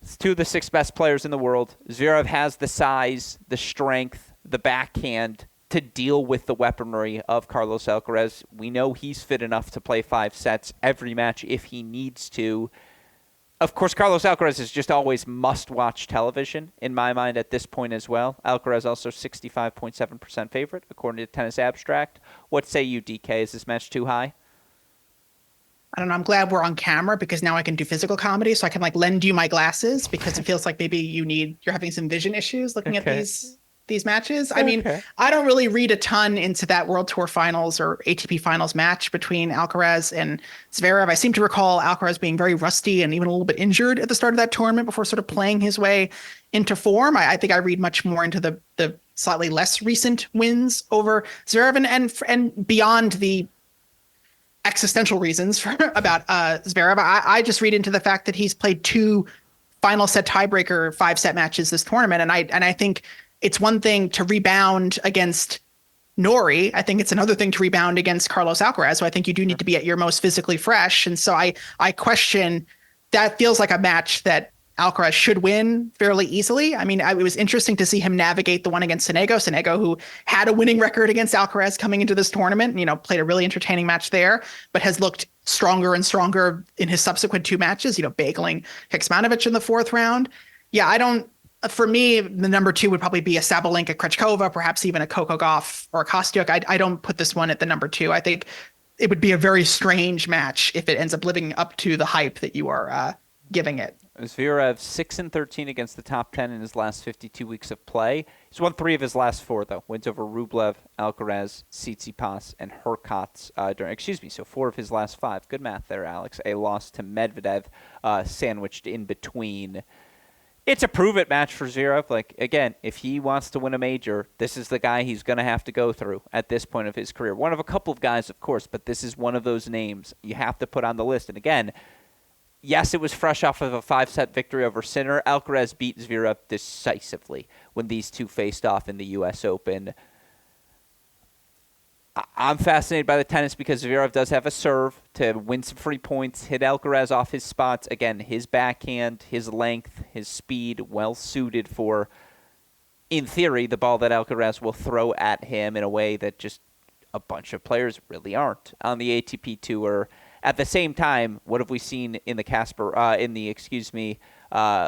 It's 2 of the 6 best players in the world. Zverev has the size, the strength, the backhand to deal with the weaponry of Carlos Alcaraz. We know he's fit enough to play 5 sets every match if he needs to. Of course, Carlos Alcaraz is just always must-watch television, in my mind, at this point as well. Alcaraz also 65.7% favorite, according to Tennis Abstract. What say you, DK? Is this match too high? I don't know. I'm glad we're on camera because now I can do physical comedy. So I can lend you my glasses because it feels like maybe you're having some vision issues looking at these matches. I mean, I don't really read a ton into that World Tour Finals or ATP Finals match between Alcaraz and Zverev. I seem to recall Alcaraz being very rusty and even a little bit injured at the start of that tournament before sort of playing his way into form. I think I read much more into the slightly less recent wins over Zverev and beyond the existential reasons about Zverev. I just read into the fact that he's played 2 final set tiebreaker 5-set matches this tournament, and I think it's one thing to rebound against Norrie. I think it's another thing to rebound against Carlos Alcaraz. So I think you do need to be at your most physically fresh. And so I question, that feels like a match that Alcaraz should win fairly easily. I mean, it was interesting to see him navigate the one against Sonego, who had a winning record against Alcaraz coming into this tournament, played a really entertaining match there, but has looked stronger and stronger in his subsequent 2 matches, bageling Kecmanovic in the 4th round. Yeah, for me, the number 2 would probably be a Sabalenka Krejcikova, perhaps even a Coco Gauff or a Kostyuk. I don't put this one at the number 2. I think it would be a very strange match if it ends up living up to the hype that you are giving it. Zverev 6-13 against the top 10 in his last 52 weeks of play. He's won 3 of his last 4, though. Wins over Rublev, Alcaraz, Tsitsipas, and Hurkacz. So 4 of his last 5. Good math there, Alex. A loss to Medvedev sandwiched in between. It's a prove-it match for Zverev. Again, if he wants to win a major, this is the guy he's going to have to go through at this point of his career. One of a couple of guys, of course, but this is one of those names you have to put on the list. And again, yes, it was fresh off of a 5-set victory over Sinner. Alcaraz beat Zverev decisively when these 2 faced off in the U.S. Open. I'm fascinated by the tennis because Zverev does have a serve to win some free points, hit Alcaraz off his spots. Again, his backhand, his length, his speed, well suited for, in theory, the ball that Alcaraz will throw at him in a way that just a bunch of players really aren't on the ATP Tour. At the same time, what have we seen in the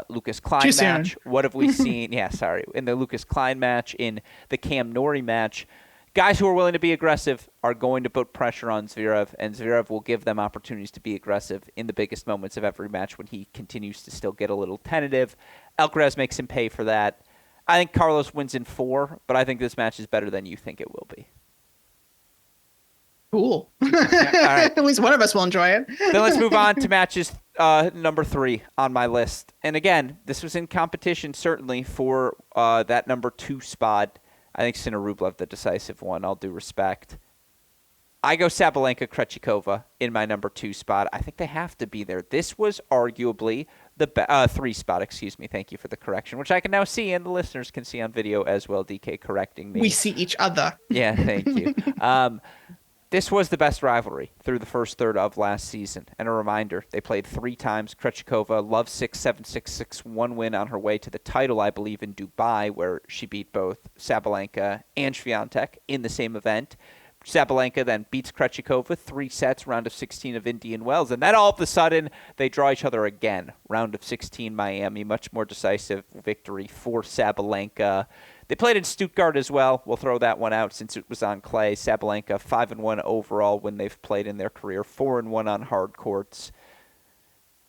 Lucas Klein match? What have we seen? In the Lucas Klein match, in the Cam Norrie match. Guys who are willing to be aggressive are going to put pressure on Zverev, and Zverev will give them opportunities to be aggressive in the biggest moments of every match when he continues to still get a little tentative. Alcaraz makes him pay for that. I think Carlos wins in 4, but I think this match is better than you think it will be. Cool. All right. At least one of us will enjoy it. Then let's move on to matches number 3 on my list. And again, this was in competition certainly for that number 2 spot. I think Sinner Rublev, the decisive one, all due respect. I go Sabalenka Krejcikova in my number 2 spot. I think they have to be there. This was arguably the 3 spot, excuse me. Thank you for the correction, which I can now see and the listeners can see on video as well, DK correcting me. We see each other. Yeah, thank you. This was the best rivalry through the first third of last season. And a reminder, they played 3 times. Krejcikova, love 6-7, 6-6, 1 win on her way to the title, I believe, in Dubai, where she beat both Sabalenka and Swiatek in the same event. Sabalenka then beats Krejcikova 3 sets, round of 16 of Indian Wells. And then all of a sudden, they draw each other again. Round of 16 Miami, much more decisive victory for Sabalenka. They played in Stuttgart as well. We'll throw that one out since it was on clay. Sabalenka 5-1 overall when they've played in their career, 4-1 on hard courts.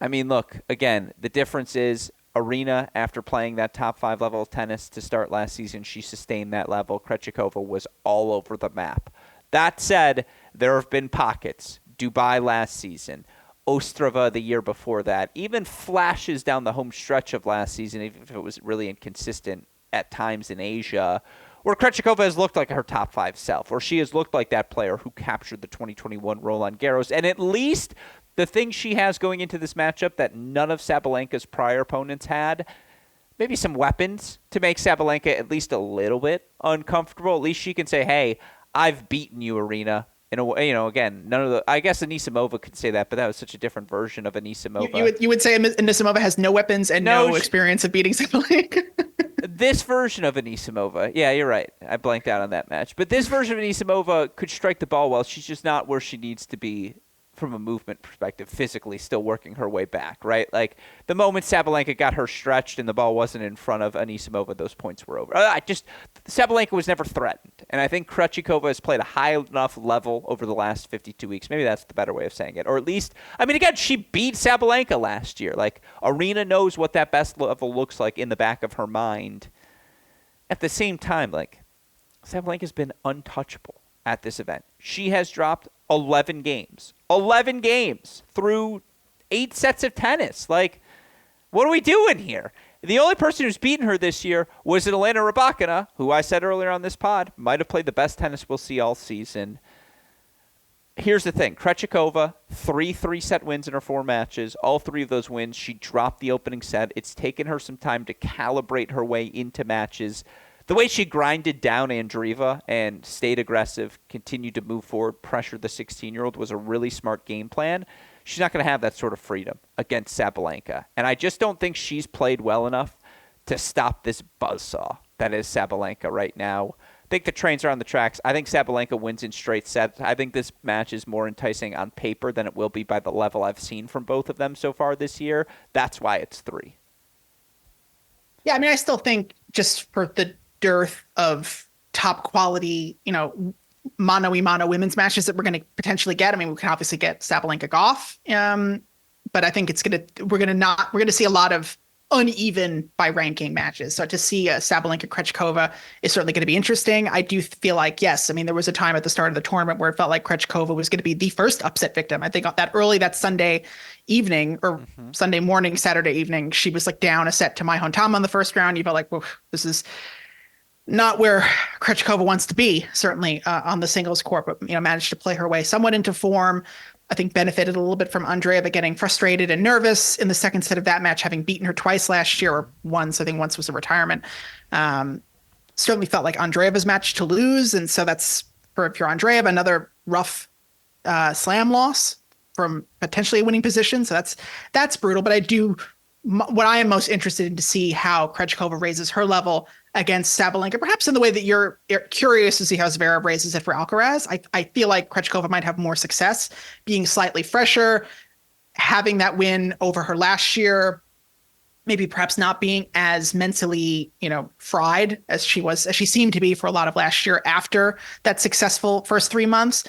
I mean, look, again, the difference is Arena, after playing that top 5 level of tennis to start last season, she sustained that level. Krejcikova was all over the map. That said, there have been pockets. Dubai last season, Ostrava the year before that, even flashes down the home stretch of last season, even if it was really inconsistent at times in Asia, where Krejcikova has looked like her top 5 self, or she has looked like that player who captured the 2021 Roland Garros. And at least the thing she has going into this matchup that none of Sabalenka's prior opponents had, maybe some weapons to make Sabalenka at least a little bit uncomfortable. At least she can say, hey, I've beaten you, Arena. In a way, again, none of the. I guess Anisimova could say that, but that was such a different version of Anisimova. You would say Anisimova has no weapons and no experience of beating Sabalenka. This version of Anisimova, yeah, you're right. I blanked out on that match. But this version of Anisimova could strike the ball well. She's just not where she needs to be from a movement perspective, physically still working her way back, right? Like, the moment Sabalenka got her stretched and the ball wasn't in front of Anisimova, those points were over. Sabalenka was never threatened. And I think Krejcikova has played a high enough level over the last 52 weeks. Maybe that's the better way of saying it. Or at least, I mean, again, she beat Sabalenka last year. Like, Arena knows what that best level looks like in the back of her mind. At the same time, like, Sabalenka's been untouchable at this event. She has dropped 11 games. 11 games through 8 sets of tennis. Like, what are we doing here? The only person who's beaten her this year was Elena Rybakina, who I said earlier on this pod might have played the best tennis we'll see all season. Here's the thing. Krejcikova, 3 3-set wins in her 4 matches. All 3 of those wins, she dropped the opening set. It's taken her some time to calibrate her way into matches. The way she grinded down Andreeva and stayed aggressive, continued to move forward, pressured the 16-year-old was a really smart game plan. She's not going to have that sort of freedom against Sabalenka. And I just don't think she's played well enough to stop this buzzsaw that is Sabalenka right now. I think the trains are on the tracks. I think Sabalenka wins in straight sets. I think this match is more enticing on paper than it will be by the level I've seen from both of them so far this year. That's why it's 3. Yeah, I mean, I still think just for the dearth of top quality, mano-a-mano women's matches that we're going to potentially get. I mean, we can obviously get Sabalenka Goff, but I think we're going to see a lot of uneven by ranking matches. So to see Sabalenka Krejcikova is certainly going to be interesting. I do feel like, yes, I mean, there was a time at the start of the tournament where it felt like Krejcikova was going to be the first upset victim. I think that Sunday evening or Sunday morning, Saturday evening, she was like down a set to Mai Hontam on the first round. You felt like, well, this is not where Krejcikova wants to be, certainly on the singles court, but managed to play her way somewhat into form. I think benefited a little bit from Andreeva getting frustrated and nervous in the second set of that match, having beaten her twice last year, or once. I think once was a retirement. Certainly felt like Andreeva's match to lose, and so that's for Andreeva another rough slam loss from potentially a winning position. So that's brutal. But I do what I am most interested in to see how Krejcikova raises her level against Sabalenka, perhaps in the way that you're curious to see how Zverev raises it for Alcaraz. I feel like Krejcikova might have more success being slightly fresher, having that win over her last year, maybe perhaps not being as mentally, fried as she seemed to be for a lot of last year after that successful first 3 months.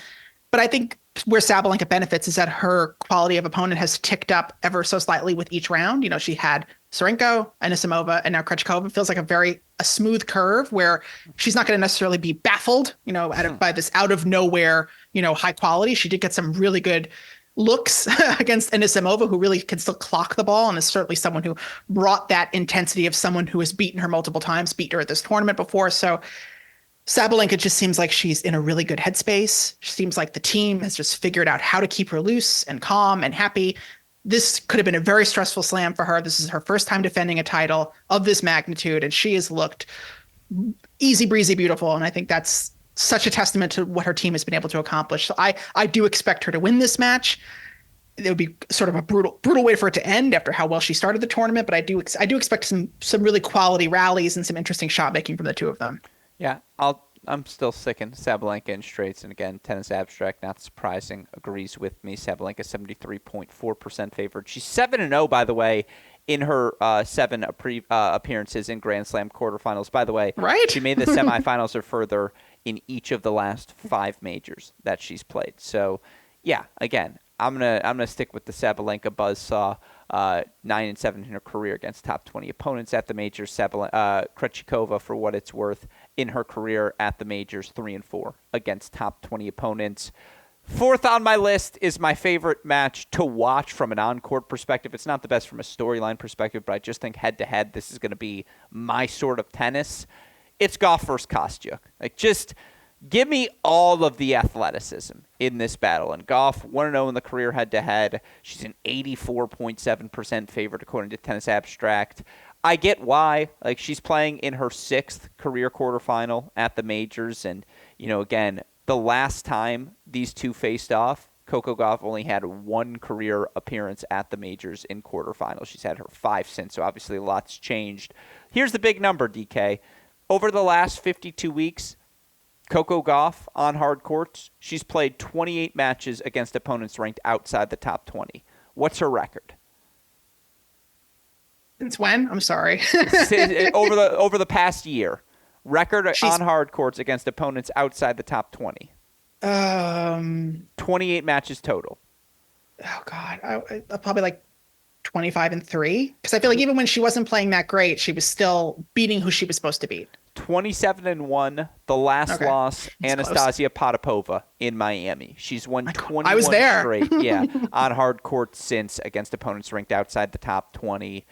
But I think where Sabalenka benefits is that her quality of opponent has ticked up ever so slightly with each round. She had Sorenko, Anisimova, and now Krejcikova. It feels like a smooth curve where she's not going to necessarily be baffled, by this out of nowhere, high quality. She did get some really good looks against Anisimova, who really can still clock the ball and is certainly someone who brought that intensity of someone who has beaten her multiple times, beat her at this tournament before. So Sabalenka just seems like she's in a really good headspace. She seems like the team has just figured out how to keep her loose and calm and happy. This could have been a very stressful slam for her. This is her first time defending a title of this magnitude, and she has looked easy breezy beautiful. And I think that's such a testament to what her team has been able to accomplish. So I do expect her to win this match. It would be sort of a brutal way for it to end after how well she started the tournament, but I do expect some really quality rallies and some interesting shot making from the two of them. Yeah, I'm still sticking Sabalenka in straights, and again, Tennis Abstract, not surprising, agrees with me. Sabalenka 73.4% favored. She's 7-0, by the way, in her seven appearances in Grand Slam quarterfinals. By the way, right? She made the semifinals or further in each of the last 5 majors that she's played. So, yeah, again, I'm gonna stick with the Sabalenka buzzsaw. 9-7 in her career against top 20 opponents at the majors. Krejcikova, for what it's worth, in her career at the majors, 3-4 against top 20 opponents. Fourth on my list is my favorite match to watch from an on-court perspective. It's not the best from a storyline perspective, but I just think head-to-head, this is going to be my sort of tennis. It's Gauff versus Kostyuk. Just give me all of the athleticism in this battle. And Gauff, 1-0 in the career head-to-head. She's an 84.7% favorite according to Tennis Abstract. I get why. She's playing in her 6th career quarterfinal at the majors. And, again, the last time these two faced off, Coco Gauff only had 1 career appearance at the majors in quarterfinals. She's had her 5 since, so obviously a lot's changed. Here's the big number, DK. Over the last 52 weeks, Coco Gauff on hard courts, she's played 28 matches against opponents ranked outside the top 20. What's her record? Since when? I'm sorry. over the past year. Record on hard courts against opponents outside the top 20. 28 matches total. Oh, God. I probably 25-3. Because I feel like even when she wasn't playing that great, she was still beating who she was supposed to beat. 27-1. The last loss, Anastasia Potapova in Miami. She's won 21 I was there. straight on hard court since against opponents ranked outside the top 20.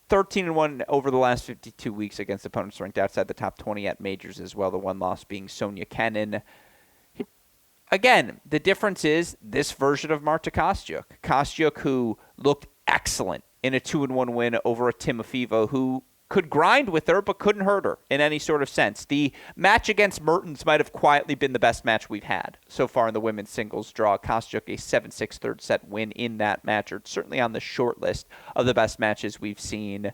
13-1 over the last 52 weeks against opponents ranked outside the top 20 at majors as well. The one loss being Sonia Kenin. Again, the difference is this version of Marta Kostyuk. Kostyuk, who looked excellent in a 2-1 win over a Timofeeva, who could grind with her but couldn't hurt her in any sort of sense. The match against Mertens might have quietly been the best match we've had so far in the women's singles draw. Kostyuk a 7-6 third set win in that match, or certainly on the short list of the best matches we've seen.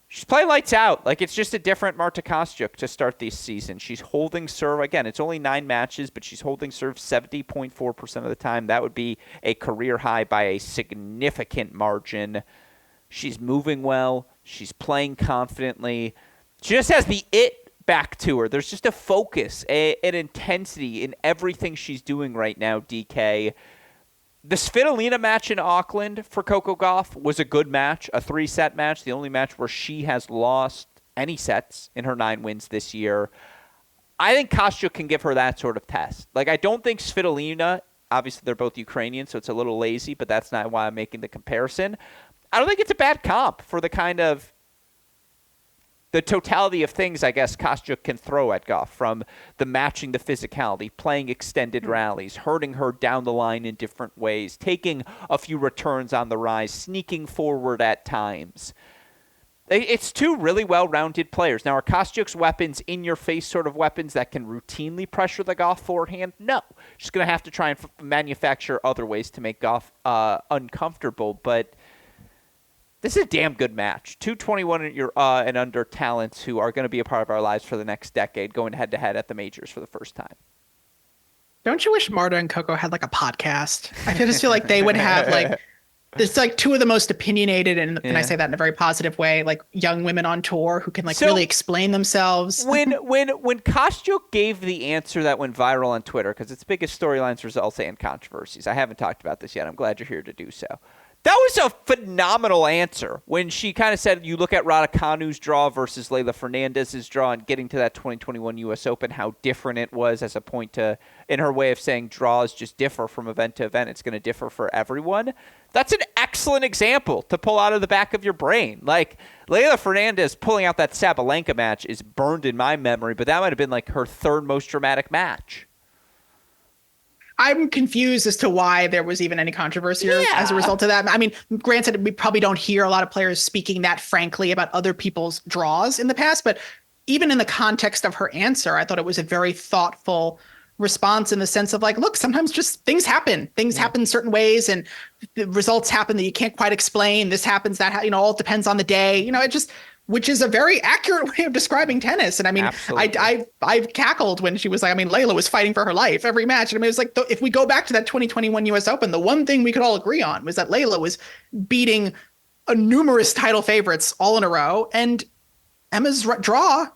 She's playing lights out. It's just a different Marta Kostyuk to start this season. She's holding serve. Again, it's only 9 matches, but she's holding serve 70.4% of the time. That would be a career high by a significant margin. She's moving well. She's playing confidently. She just has the it back to her. There's just a focus, an intensity in everything she's doing right now, DK. The Svitolina match in Auckland for Coco Gauff was a good match, a 3-set match, the only match where she has lost any sets in her 9 wins this year. I think Kostyuk can give her that sort of test. I don't think Svitolina, obviously they're both Ukrainian, so it's a little lazy, but that's not why I'm making the comparison. I don't think it's a bad comp for the totality of things, I guess, Kostyuk can throw at Gauff, from the matching the physicality, playing extended rallies, hurting her down the line in different ways, taking a few returns on the rise, sneaking forward at times. It's 2 really well-rounded players. Now, are Kostyuk's weapons in-your-face sort of weapons that can routinely pressure the Gauff forehand? No. She's going to have to try and manufacture other ways to make Gauff uncomfortable, but This is a damn good match. Two 21 and under talents who are going to be a part of our lives for the next decade, going head to head at the majors for the first time. Don't you wish Marta and Coco had like a podcast? I just feel like they would have like it's like two of the most opinionated, and I say that in a very positive way, like young women on tour who can like really explain themselves. When Kostyuk gave the answer that went viral on Twitter, because it's biggest storylines, results, and controversies. I haven't talked about this yet. I'm glad you're here to do so. That was a phenomenal answer when she kind of said you look at Raducanu's draw versus Leylah Fernandez's draw and getting to that 2021 U.S. Open, how different it was as a point to, in her way of saying draws just differ from event to event. It's going to differ for everyone. That's an excellent example to pull out of the back of your brain. Like, Leylah Fernandez pulling out that Sabalenka match is burned in my memory, but that might have been like her third most dramatic match. I'm confused as to why there was even any controversy as a result of that. I mean, granted, we probably don't hear a lot of players speaking that frankly about other people's draws in the past, but even in the context of her answer, I thought it was a very thoughtful response in the sense of like, look, sometimes just things happen. Things happen certain ways and the results happen that you can't quite explain. This happens, that, all depends on the day. It just, which is a very accurate way of describing tennis. And I mean, I cackled when she was like, Leylah was fighting for her life every match. And it was like, if we go back to that 2021 US Open, the one thing we could all agree on was that Leylah was beating numerous title favorites all in a row. And Emma's draw,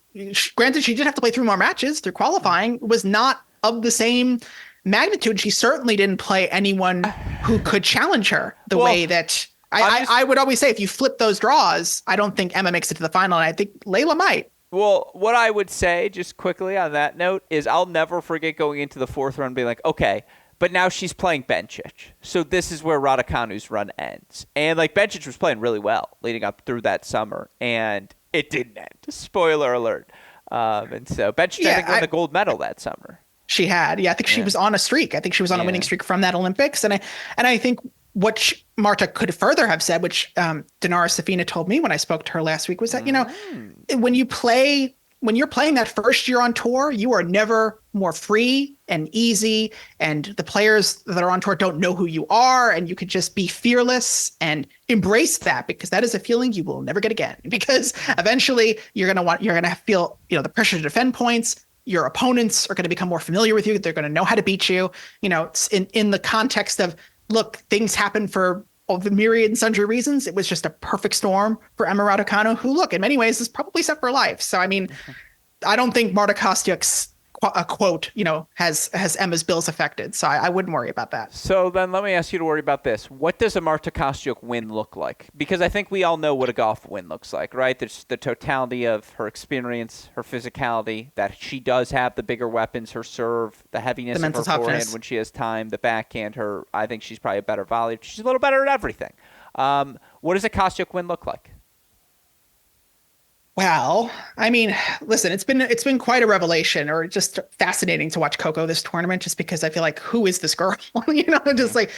granted, she did have to play 3 more matches through qualifying, was not of the same magnitude. She certainly didn't play anyone who could challenge her the way that I would always say, if you flip those draws, I don't think Emma makes it to the final, and I think Leylah might. Well, what I would say, just quickly on that note, is I'll never forget going into the 4th round being like, okay, but now she's playing Bencic. So this is where Raducanu's run ends. And like Bencic was playing really well leading up through that summer, and it didn't end. Spoiler alert. And so Bencic, I think, won the gold medal that summer. She had. Yeah, I think she was on a streak. I think she was on a winning streak from that Olympics. And I think what Marta could further have said, which Dinara Safina told me when I spoke to her last week, was that, when you're playing that first year on tour, you are never more free and easy. And the players that are on tour don't know who you are. And you could just be fearless and embrace that, because that is a feeling you will never get again. Because eventually you're going to feel, the pressure to defend points. Your opponents are going to become more familiar with you. They're going to know how to beat you. It's in the context of, look, things happen for all the myriad and sundry reasons. It was just a perfect storm for Emma Raducanu, who, look, in many ways is probably set for life. So, I mean, I don't think Marta Kostyuk's quote, has Emma's bills affected. So I wouldn't worry about that. So then let me ask you to worry about this. What does a Marta Kostyuk win look like? Because I think we all know what a Gauff win looks like, right? There's the totality of her experience, her physicality, that she does have the bigger weapons, her serve, the heaviness of her forehand when she has time, the backhand, I think she's probably a better volleyer. She's a little better at everything. What does a Kostyuk win look like? Well, I mean, listen, it's been quite a revelation, or just fascinating to watch Coco this tournament, just because I feel like, who is this girl? Just like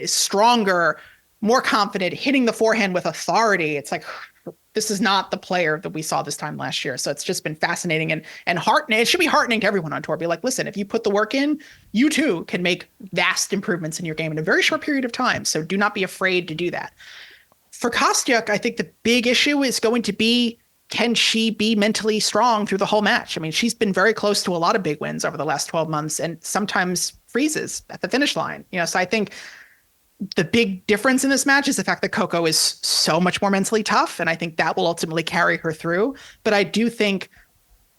stronger, more confident, hitting the forehand with authority. It's like, this is not the player that we saw this time last year. So it's just been fascinating and heartening. It should be heartening to everyone on tour. Be like, listen, if you put the work in, you too can make vast improvements in your game in a very short period of time. So do not be afraid to do that. For Kostyuk, I think the big issue is going to be, can she be mentally strong through the whole match? I mean, she's been very close to a lot of big wins over the last 12 months and sometimes freezes at the finish line. So I think the big difference in this match is the fact that Coco is so much more mentally tough, and I think that will ultimately carry her through. But I do think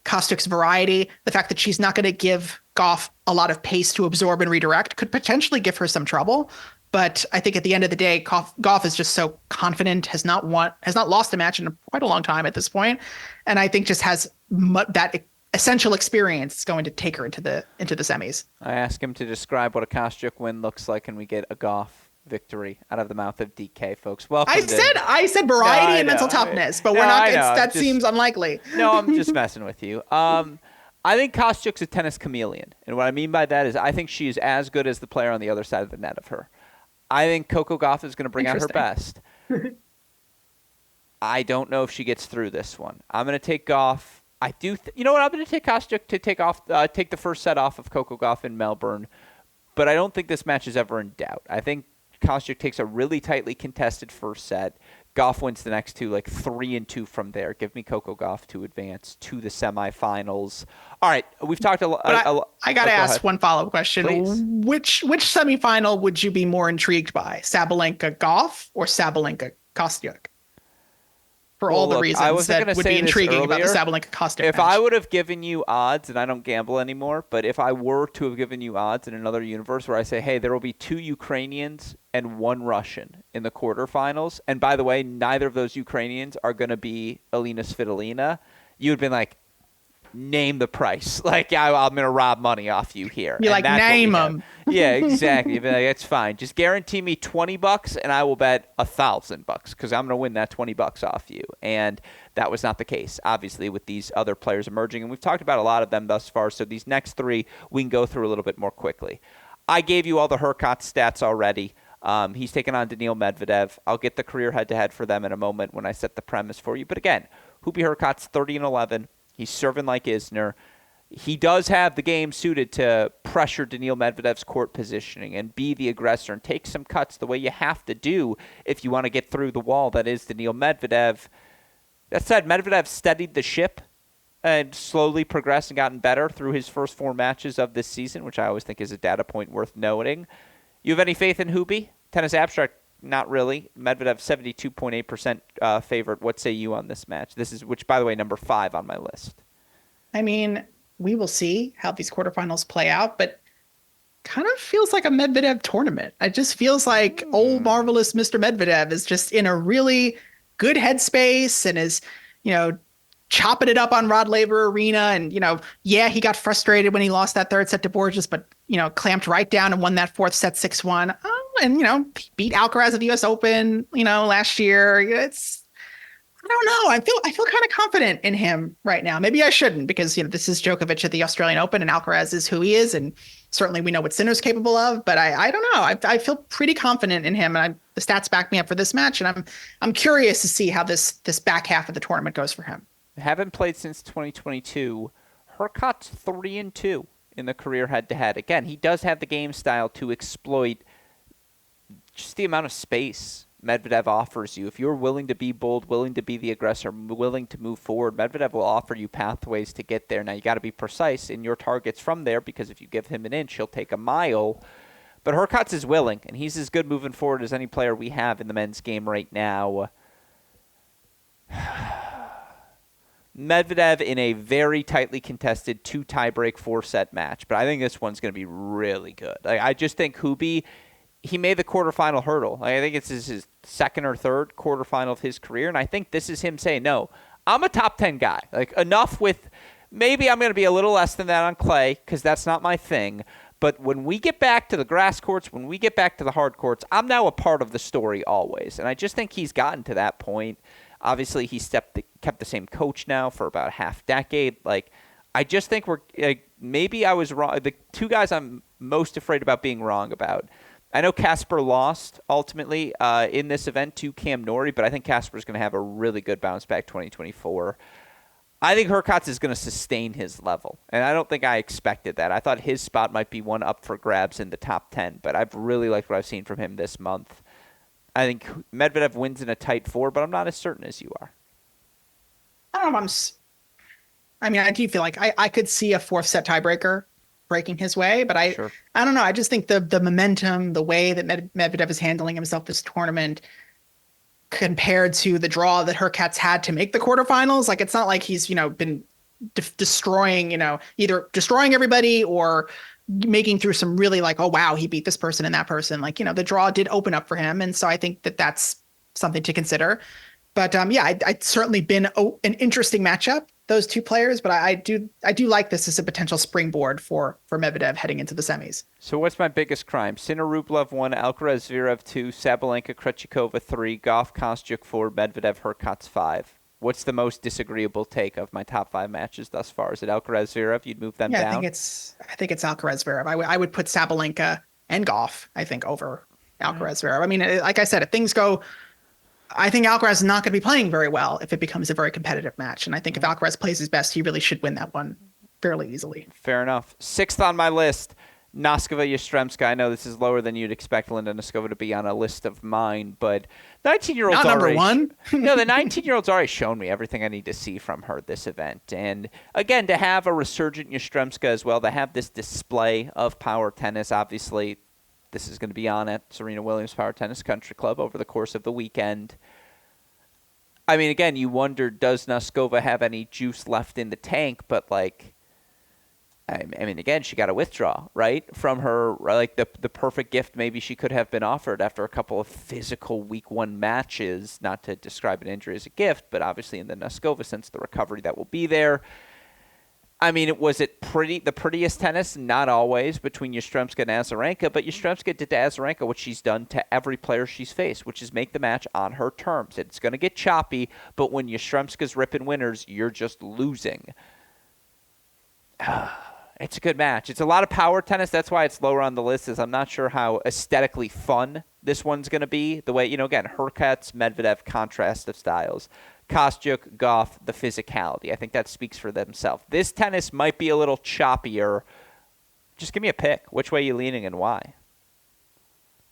Kostyuk's variety, the fact that she's not going to give Gauff a lot of pace to absorb and redirect, could potentially give her some trouble. But I think at the end of the day, Gauff is just so confident, has not lost a match in quite a long time at this point, and I think just has that essential experience is going to take her into the semis. I ask him to describe what a Kostyuk win looks like, and we get a Gauff victory out of the mouth of DK, folks. Welcome. I said variety and mental toughness, but we're not. That seems unlikely. No, I'm just messing with you. I think Kostyuk's a tennis chameleon, and what I mean by that is I think she is as good as the player on the other side of the net of her. I think Coco Gauff is going to bring out her best. I don't know if she gets through this one. I'm going to take Gauff. You know what? I'm going to take Kostyuk to take the first set off of Coco Gauff in Melbourne, but I don't think this match is ever in doubt. I think Kostyuk takes a really tightly contested first set, Goff wins the next two, like 3-2 from there. Give me Coco Gauff to advance to the semifinals. All right, we've talked a lot. But I got to go ask ahead. one follow-up question. Please. Which semifinal would you be more intrigued by? Sabalenka Goff or Sabalenka Kostyuk? For all Well, the look, I reasons wasn't going that to would be say this intriguing about the earlier. Sabalenka Kostyuk If match. I would have given you odds, and I don't gamble anymore, but if I were to have given you odds in another universe where I say, hey, there will be 2 Ukrainians and 1 Russian in the quarterfinals, and by the way, neither of those Ukrainians are going to be Alina Svitolina, you would have been like, name the price. Like, I'm going to rob money off you here. Be And like, that's what we name have. them. Yeah, exactly. You'd be like, it's fine. Just guarantee me $20 and I will bet $1,000 because I'm going to win that $20 off you. And that was not the case, obviously, with these other players emerging. And we've talked about a lot of them thus far. So these next 3 we can go through a little bit more quickly. I gave you all the Hurkacz stats already. He's taken on Daniil Medvedev. I'll get the career head-to-head for them in a moment when I set the premise for you. But again, Hubie Hurkacz 30-11. He's serving like Isner. He does have the game suited to pressure Daniil Medvedev's court positioning and be the aggressor and take some cuts the way you have to do if you want to get through the wall that is Daniil Medvedev. That said, Medvedev steadied the ship and slowly progressed and gotten better through his first 4 matches of this season, which I always think is a data point worth noting. You have any faith in Hubie? Tennis Abstract, not really. Medvedev 72.8% favorite. What say you on this match? This is, which by the way, number 5 on my list. I mean, we will see how these quarterfinals play out, but kind of feels like a Medvedev tournament. It just feels like old marvelous Mr. Medvedev is just in a really good headspace and is, chopping it up on Rod Laver Arena. And, yeah, he got frustrated when he lost that 3rd set to Borges, but, clamped right down and won that 4th set 6-1. And, beat Alcaraz at the US Open, last year. I don't know. I feel kind of confident in him right now. Maybe I shouldn't because, this is Djokovic at the Australian Open and Alcaraz is who he is. And certainly we know what Sinner's capable of, but I don't know. I feel pretty confident in him and the stats back me up for this match. And I'm curious to see how this back half of the tournament goes for him. Haven't played since 2022. Hurkacz 3-2 in the career head-to-head. Again, he does have the game style to exploit just the amount of space Medvedev offers you. If you're willing to be bold, willing to be the aggressor, willing to move forward, Medvedev will offer you pathways to get there. Now, you got to be precise in your targets from there because if you give him an inch, he'll take a mile. But Hurkacz is willing, and he's as good moving forward as any player we have in the men's game right now. Medvedev in a very tightly contested 2 tiebreak 4-set match, but I think this one's going to be really good. I just think Hubie, he made the quarterfinal hurdle. I think it's his 2nd or 3rd quarterfinal of his career, and I think this is him saying, no, I'm a top 10 guy. Enough with maybe I'm going to be a little less than that on clay because that's not my thing. But when we get back to the grass courts, when we get back to the hard courts, I'm now a part of the story always. And I just think he's gotten to that point. Obviously, he kept the same coach now for about a half decade. I just think maybe I was wrong. The 2 guys I'm most afraid about being wrong about. I know Casper lost ultimately in this event to Cam Norrie, but I think Casper's going to have a really good bounce back 2024. I think Hurkacz is going to sustain his level, and I don't think I expected that. I thought his spot might be one up for grabs in the top 10, but I've really liked what I've seen from him this month. I think Medvedev wins in a tight 4, but I'm not as certain as you are. I don't know if I do feel like I could see a 4th set tiebreaker breaking his way, but I don't know. I just think the momentum, the way that Medvedev is handling himself this tournament compared to the draw that Hurkacz had to make the quarterfinals, it's not like he's, been destroying, either destroying everybody or making through some really oh, wow, he beat this person and that person. The draw did open up for him. And so I think that that's something to consider. But yeah, I'd certainly been an interesting matchup, those 2 players. But I do like this as a potential springboard for Medvedev heading into the semis. So what's my biggest crime? Sinner Rublev 1, Alcaraz Zverev 2, Sabalenka Krejcikova 3, Goff Kostyuk 4, Medvedev Hurkacz 5. What's the most disagreeable take of my top 5 matches thus far? Is it Alcaraz Zverev? You'd move them down? I think it's Alcaraz Zverev. I would put Sabalenka and Goff, I think, over Alcaraz Zverev. I mean, like I said, if things go, I think Alcaraz is not going to be playing very well if it becomes a very competitive match. And I think if Alcaraz plays his best, he really should win that one fairly easily. Fair enough. 6th on my list, Noskova Yastremska. I know this is lower than you'd expect Linda Noskova to be on a list of mine, but 19-year-olds Not number already. one. No, the 19-year-old's already shown me everything I need to see from her this event. And again, to have a resurgent Yastremska as well, to have this display of power tennis, obviously, this is going to be on at Serena Williams Power Tennis Country Club over the course of the weekend. I mean, again, you wonder, does Noskova have any juice left in the tank? But, like, I mean, again, she got to withdraw, right, from her, like, the perfect gift maybe she could have been offered after a couple of physical week one matches, not to describe an injury as a gift, but obviously in the Noskova sense, the recovery that will be there. I mean, was it the prettiest tennis? Not always, between Yastremska and Azarenka, but Yastremska did to Azarenka what she's done to every player she's faced, which is make the match on her terms. It's going to get choppy, but when Yastremska's ripping winners, you're just losing. It's a good match. It's a lot of power tennis. That's why it's lower on the list, is I'm not sure how aesthetically fun this one's going to be. The way, again, Hurkacz, Medvedev, contrast of styles. Kostyuk, Goff, the physicality. I think that speaks for themselves. This tennis might be a little choppier. Just give me a pick. Which way are you leaning and why? I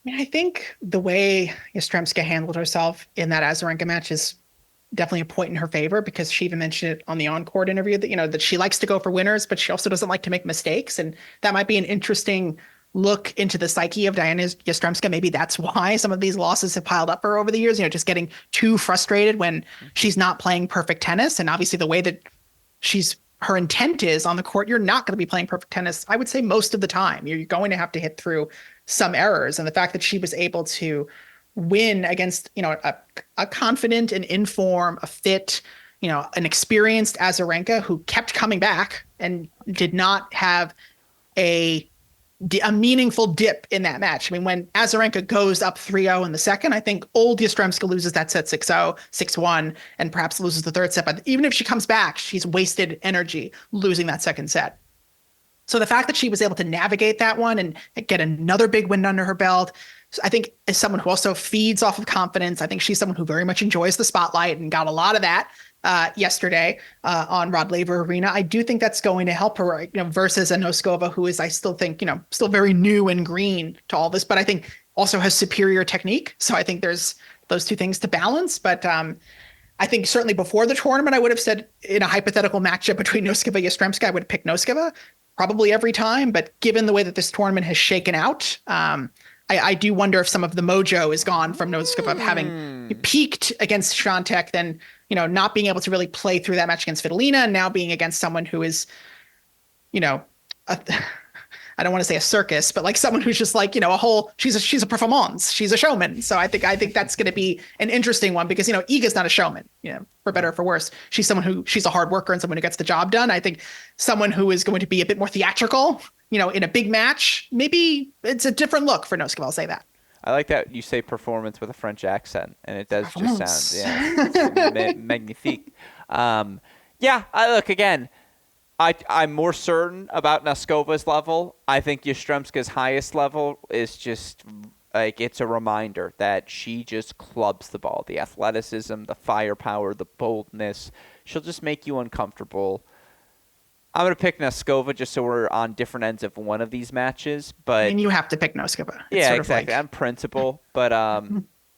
mean, I think the way Yastremska handled herself in that Azarenka match is definitely a point in her favor, because she even mentioned it on the on-court interview that, that she likes to go for winners, but she also doesn't like to make mistakes. And that might be an interesting look into the psyche of Diana Yastremska. Maybe that's why some of these losses have piled up for her over the years, just getting too frustrated when she's not playing perfect tennis. And obviously the way that her intent is on the court, you're not going to be playing perfect tennis, I would say, most of the time. You're going to have to hit through some errors. And the fact that she was able to win against, a confident and in form, a fit, an experienced Azarenka who kept coming back and did not have a meaningful dip in that match. I mean, when Azarenka goes up 3-0 in the second, I think old Yastremska loses that set 6-0, 6-1, and perhaps loses the third set. But even if she comes back, she's wasted energy losing that second set. So the fact that she was able to navigate that one and get another big win under her belt, I think, as someone who also feeds off of confidence, I think she's someone who very much enjoys the spotlight and got a lot of that yesterday on Rod Laver Arena. I do think that's going to help her, versus a Noskova, who is, I still think, still very new and green to all this, but I think also has superior technique. So I think there's those two things to balance. But I think certainly before the tournament, I would have said in a hypothetical matchup between Noskova and Yastremska, I would pick Noskova probably every time. But given the way that this tournament has shaken out, I do wonder if some of the mojo is gone from Noskova, having peaked against Swiatek, then not being able to really play through that match against Svitolina, and now being against someone who is, I don't want to say a circus, but like someone who's just like, she's a performance, she's a showman. So I think that's going to be an interesting one, because, Iga's not a showman, for better or for worse. She's a hard worker and someone who gets the job done. I think someone who is going to be a bit more theatrical, in a big match, maybe it's a different look for Noskova. I'll say that. I like that you say performance with a French accent, and it does just sound magnifique. Look, again, I'm more certain about Noskova's level. I think Yastremska's highest level is just like, it's a reminder that she just clubs the ball. The athleticism, the firepower, the boldness. She'll just make you uncomfortable. I'm going to pick Noskova just so we're on different ends of one of these matches. But you have to pick Noskova. Yeah, exactly. On principle. But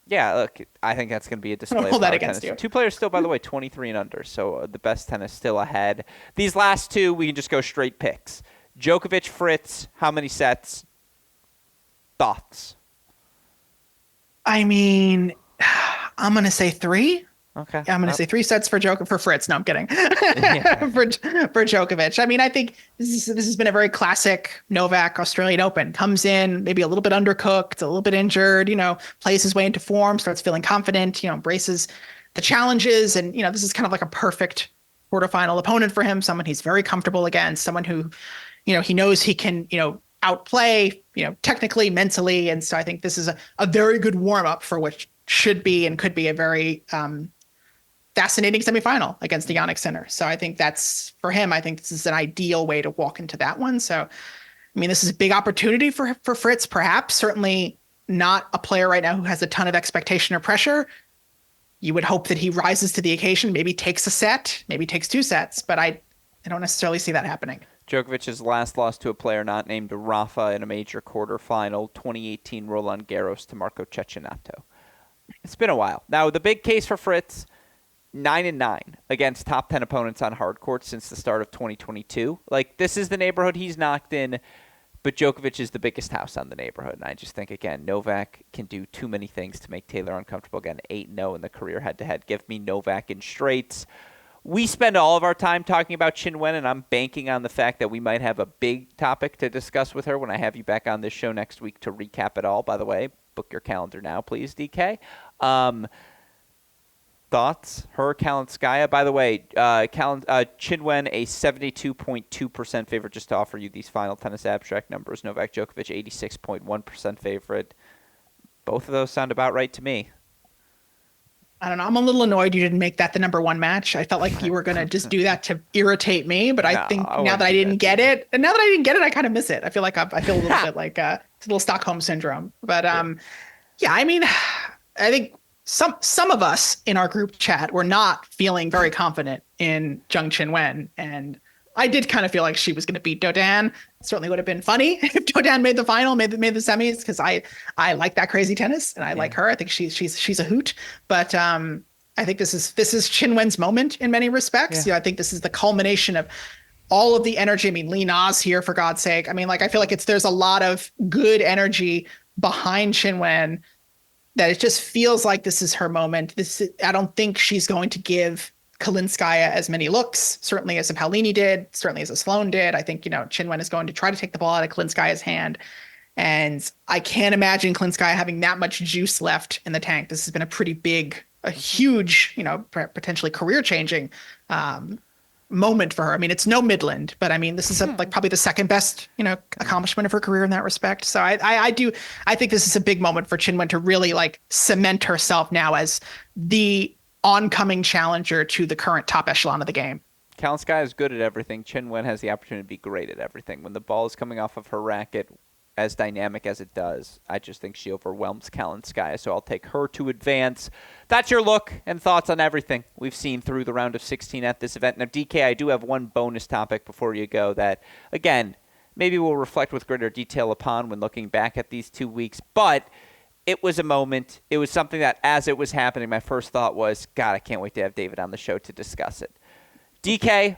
look, I think that's going to be a display hold of that against tennis. you. Two players still, by the way, 23 and under. So the best tennis still ahead. These last two, we can just go straight picks. Djokovic, Fritz, how many sets? Thoughts? I mean, I'm going to say 3. Okay. I'm going to say 3 sets for Fritz. No, I'm kidding. for Djokovic. I mean, I think this has been a very classic Novak Australian Open. Comes in maybe a little bit undercooked, a little bit injured, plays his way into form, starts feeling confident, embraces the challenges. And, this is kind of like a perfect quarterfinal opponent for him, someone he's very comfortable against, someone who, he knows he can, outplay, technically, mentally. And so I think this is a very good warm up for what should be and could be a very fascinating semifinal against the Jannik Sinner. So I think that's, for him, I think this is an ideal way to walk into that one. So, I mean, this is a big opportunity for Fritz, perhaps. Certainly not a player right now who has a ton of expectation or pressure. You would hope that he rises to the occasion, maybe takes a set, maybe takes 2 sets, but I don't necessarily see that happening. Djokovic's last loss to a player not named Rafa in a major quarterfinal, 2018 Roland Garros to Marco Cecchinato. It's been a while. Now, the big case for Fritz, 9-9 against top 10 opponents on hard courts since the start of 2022. Like, this is the neighborhood he's knocked in, but Djokovic is the biggest house on the neighborhood. And I just think, again, Novak can do too many things to make Taylor uncomfortable. Again, 8-0 in the career head-to-head. Give me Novak in straights. We spend all of our time talking about Qin Wen, and I'm banking on the fact that we might have a big topic to discuss with her when I have you back on this show next week to recap it all. By the way, book your calendar now, please, DK. Thoughts? Her, Kalinskaya. By the way, Qin Wen, a 72.2% favorite, just to offer you these final tennis abstract numbers. Novak Djokovic, 86.1% favorite. Both of those sound about right to me. I don't know. I'm a little annoyed you didn't make that the number one match. I felt like you were going to just do that to irritate me, but I think now that I didn't get it, I kind of miss it. I feel like I feel a little bit like it's a little Stockholm syndrome. But yeah, I mean, I think some of us in our group chat were not feeling very confident in Zheng Qinwen, and I did kind of feel like she was going to beat Dodan. It certainly would have been funny if Dodan made the final, made the semis, because I like that crazy tennis and I like her. I think she's a hoot. But I think this is Qinwen's moment in many respects. I think this is the culmination of all of the energy. I mean, Lee Na's here, for God's sake. I mean, like, I feel like there's a lot of good energy behind Qinwen that it just feels like this is her moment. I don't think she's going to give Kalinskaya as many looks, certainly as a Paolini did, certainly as a Sloane did. I think, Qin Wen is going to try to take the ball out of Kalinskaya's hand. And I can't imagine Kalinskaya having that much juice left in the tank. This has been a huge, potentially career-changing moment for her. I mean, it's no Midland, but I mean, this is probably the second best, accomplishment of her career in that respect. So I think this is a big moment for Qin Wen to really cement herself now as the oncoming challenger to the current top echelon of the game. Kalinskaya is good at everything. Qin Wen has the opportunity to be great at everything. When the ball is coming off of her racket, as dynamic as it does, I just think she overwhelms Kalinskaya, so I'll take her to advance. That's your look and thoughts on everything we've seen through the round of 16 at this event. Now, DK, I do have one bonus topic before you go that, again, maybe we'll reflect with greater detail upon when looking back at these 2 weeks, but it was a moment. It was something that, as it was happening, my first thought was, God, I can't wait to have David on the show to discuss it. DK,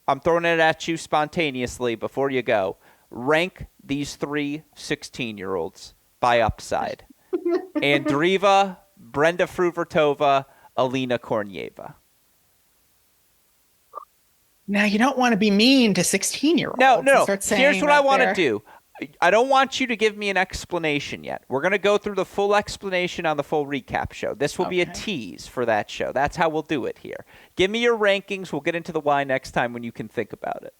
I'm throwing it at you spontaneously before you go. Rank these 3 16-year-olds by upside. Andreeva, Brenda Fruhvirtova, Alina Kornieva. Now, you don't want to be mean to 16-year-olds. No. Here's what I want to do. I don't want you to give me an explanation yet. We're going to go through the full explanation on the full recap show. This will be a tease for that show. That's how we'll do it here. Give me your rankings. We'll get into the why next time when you can think about it.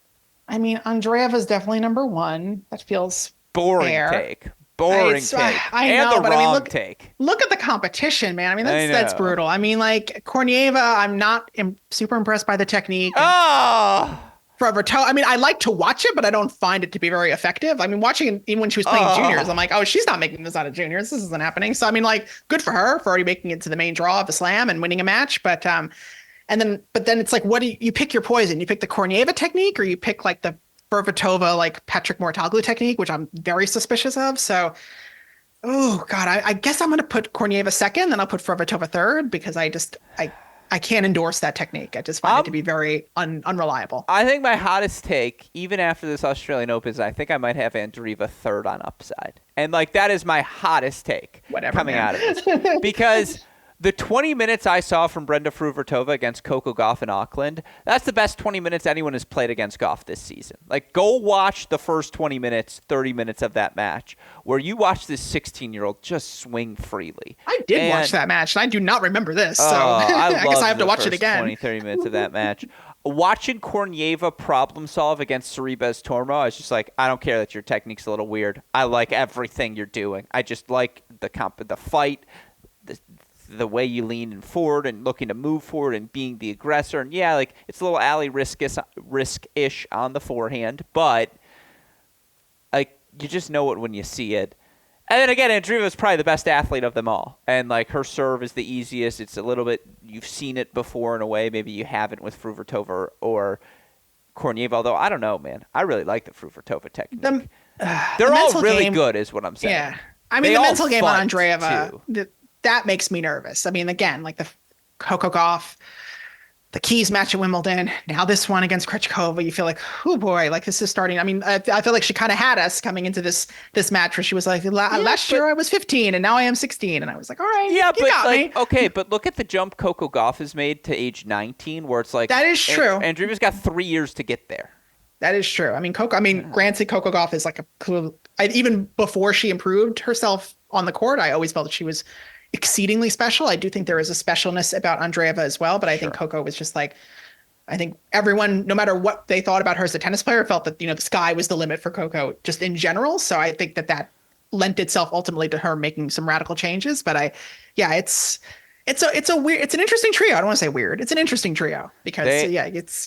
I mean, Andreeva is definitely number one. That feels boring fair. Take. Boring take. I and know, the but wrong take. Look at the competition, man. I mean, that's brutal. I mean, Kornieva, I'm not super impressed by the technique. Fruhvirtova, I mean, I like to watch it, but I don't find it to be very effective. I mean, watching it even when she was playing juniors, I'm like, oh, she's not making this out of juniors. This isn't happening. So, I mean, good for her for already making it to the main draw of a slam and winning a match. But then it's like, what do you pick your poison? You pick the Kornieva technique, or you pick the Fruhvirtova, Patrick Mouratoglou technique, which I'm very suspicious of. So, oh God, I guess I'm going to put Kornieva second, then I'll put Fruhvirtova third, because I can't endorse that technique. I just find it to be very unreliable. I think my hottest take, even after this Australian Open, is I think I might have Andreeva third on upside. And that is my hottest take coming out of this. Because the 20 minutes I saw from Brenda Fruhvirtova against Coco Gauff in Auckland, that's the best 20 minutes anyone has played against Gauff this season. Go watch the first 20 minutes, 30 minutes of that match, where you watch this 16-year-old just swing freely. I did watch that match, and I do not remember this, so I guess I have to watch it again. 20, 30 minutes of that match. Watching Kornieva problem solve against Sorribes Tormo, I was just like, I don't care that your technique's a little weird. I like everything you're doing. I just like the fight, the way you lean forward and looking to move forward and being the aggressor. And it's a little alley risk-ish on the forehand, but you just know it when you see it. And then again, Andreeva is probably the best athlete of them all. And her serve is the easiest. It's a little bit, you've seen it before in a way. Maybe you haven't with Fruhvirtova or Kornieva, although I don't know, man. I really like the Fruhvirtova technique. They're all really good is what I'm saying. Yeah. I mean, They the all mental game on fight, Andreeva, that makes me nervous. I mean, again, like the Coco Gauff, the Keys match at Wimbledon, now this one against Krejcikova, you feel like, oh boy, like this is starting. I mean, I feel like she kind of had us coming into this match where she was like, last year I was 15 and now I am 16. And I was like, all right, yeah, you got me. Okay, but look at the jump Coco Gauff has made to age 19, where it's like that is true. Andreeva's got 3 years to get there. That is true. I mean, granted, Coco Gauff is like even before she improved herself on the court, I always felt that she was exceedingly special. I do think there is a specialness about Andreeva as well, but I think Coco was just like, I think everyone, no matter what they thought about her as a tennis player, felt that, the sky was the limit for Coco just in general. So I think that lent itself ultimately to her making some radical changes. But it's an interesting trio. I don't want to say weird. It's an interesting trio because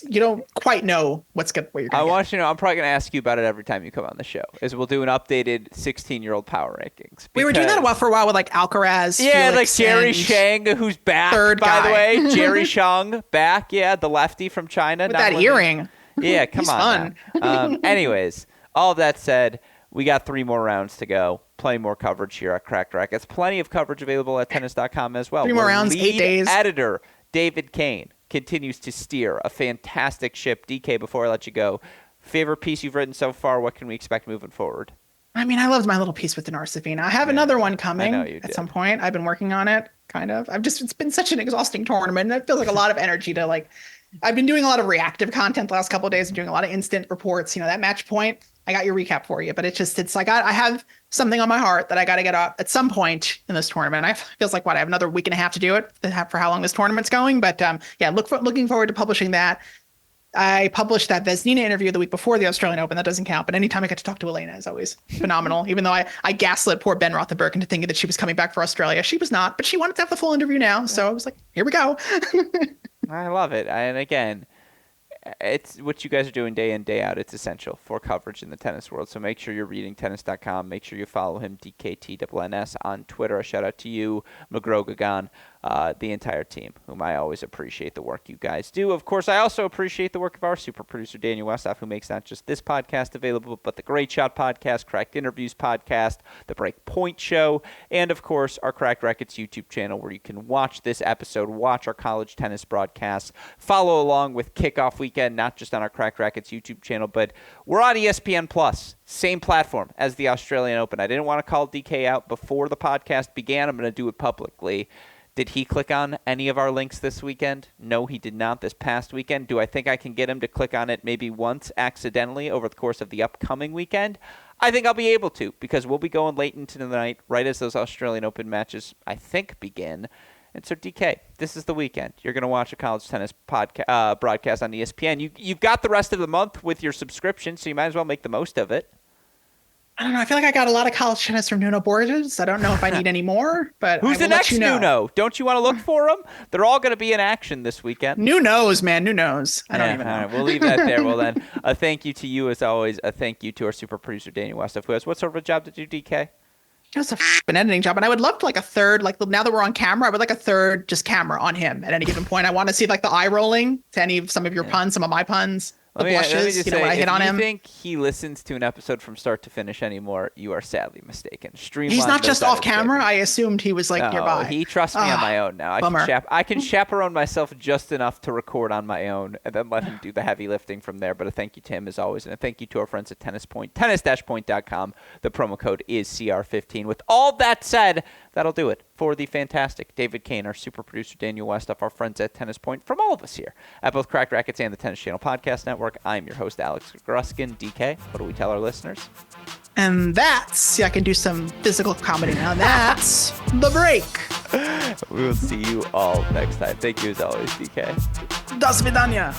you don't quite know what you're going to get. I want you to know, I'm probably going to ask you about it every time you come on the show, is we'll do an updated 16-year-old power rankings. We were doing that for a while with like Alcaraz. Yeah, Felix, like Jerry Shang, who's back, by the way. Jerry Shang, back, the lefty from China. With that earring. Yeah, come on. Fun. Anyways, all of that said, we got 3 more rounds to go. Plenty more coverage here at Cracked Racquets. Plenty of coverage available at tennis.com as well. 3 more rounds, 8 days. Editor David Kane continues to steer a fantastic ship. DK, before I let you go, favorite piece you've written so far? What can we expect moving forward? I mean, I loved my little piece with Dinar Safina. I have another one coming at some point. I've been working on it, kind of. It's been such an exhausting tournament, and it feels like a lot of energy to like. I've been doing a lot of reactive content the last couple of days. I'm doing a lot of instant reports. That match point, I got your recap for you, but it's like I have something on my heart that I got to get up at some point in this tournament. It feels like I have another week and a half to do it for how long this tournament's going. But looking forward to publishing that. I published that Vesnina interview the week before the Australian Open. That doesn't count. But anytime I get to talk to Elena is always phenomenal. Even though I gaslit poor Ben Rothenberg into thinking that she was coming back for Australia. She was not, but she wanted to have the full interview now. So I was like, here we go. I love it. And again, it's what you guys are doing day in, day out. It's essential for coverage in the tennis world. So make sure you're reading tennis.com. Make sure you follow him, DKTNNS, on Twitter. A shout out to you, McGraw Gagan, the entire team, whom I always appreciate the work you guys do. Of course, I also appreciate the work of our super producer, Daniel Westhoff, who makes not just this podcast available, but the Great Shot podcast, Cracked Interviews podcast, the Break Point Show, and, of course, our Cracked Racquets YouTube channel, where you can watch this episode, watch our college tennis broadcasts, follow along with Kickoff Weekend, not just on our Cracked Racquets YouTube channel, but we're on ESPN+, same platform as the Australian Open. I didn't want to call DK out before the podcast began. I'm going to do it publicly. Did he click on any of our links this weekend? No, he did not this past weekend. Do I think I can get him to click on it maybe once accidentally over the course of the upcoming weekend? I think I'll be able to, because we'll be going late into the night, right as those Australian Open matches, I think, begin. And so, DK, this is the weekend. You're going to watch a college tennis broadcast on ESPN. You've got the rest of the month with your subscription, so you might as well make the most of it. I don't know. I feel like I got a lot of college tennis from Nuno Borges. I don't know if I need any more, but who's the next Nuno? Don't you want to look for them? They're all going to be in action this weekend. Nuno's, man. Nuno's. I don't even know. All right, we'll leave that there. Well, then, a thank you to you as always. A thank you to our super producer, Daniel Westhoff, who has what sort of a job to do, DK? It's an editing job, and I would love like a third, like now that we're on camera, I would like a third just camera on him at any given point. I want to see like the eye rolling to some of your puns, some of my puns. The blushes, when I hit on him. If you think he listens to an episode from start to finish anymore, you are sadly mistaken. He's not just off camera. I assumed he was like nearby. He trusts me on my own now. I can chaperone myself just enough to record on my own and then let him do the heavy lifting from there. But a thank you to him as always, and a thank you to our friends at Tennis Point, tennis-point.com. The promo code is CR15. With all that said, that'll do it for the fantastic David Kane, our super producer, Daniel Westhoff, our friends at Tennis Point, from all of us here at both Cracked Racquets and the Tennis Channel Podcast Network. I'm your host, Alex Gruskin. DK, what do we tell our listeners? And I can do some physical comedy now. That's the break. We will see you all next time. Thank you as always, DK. До свидания.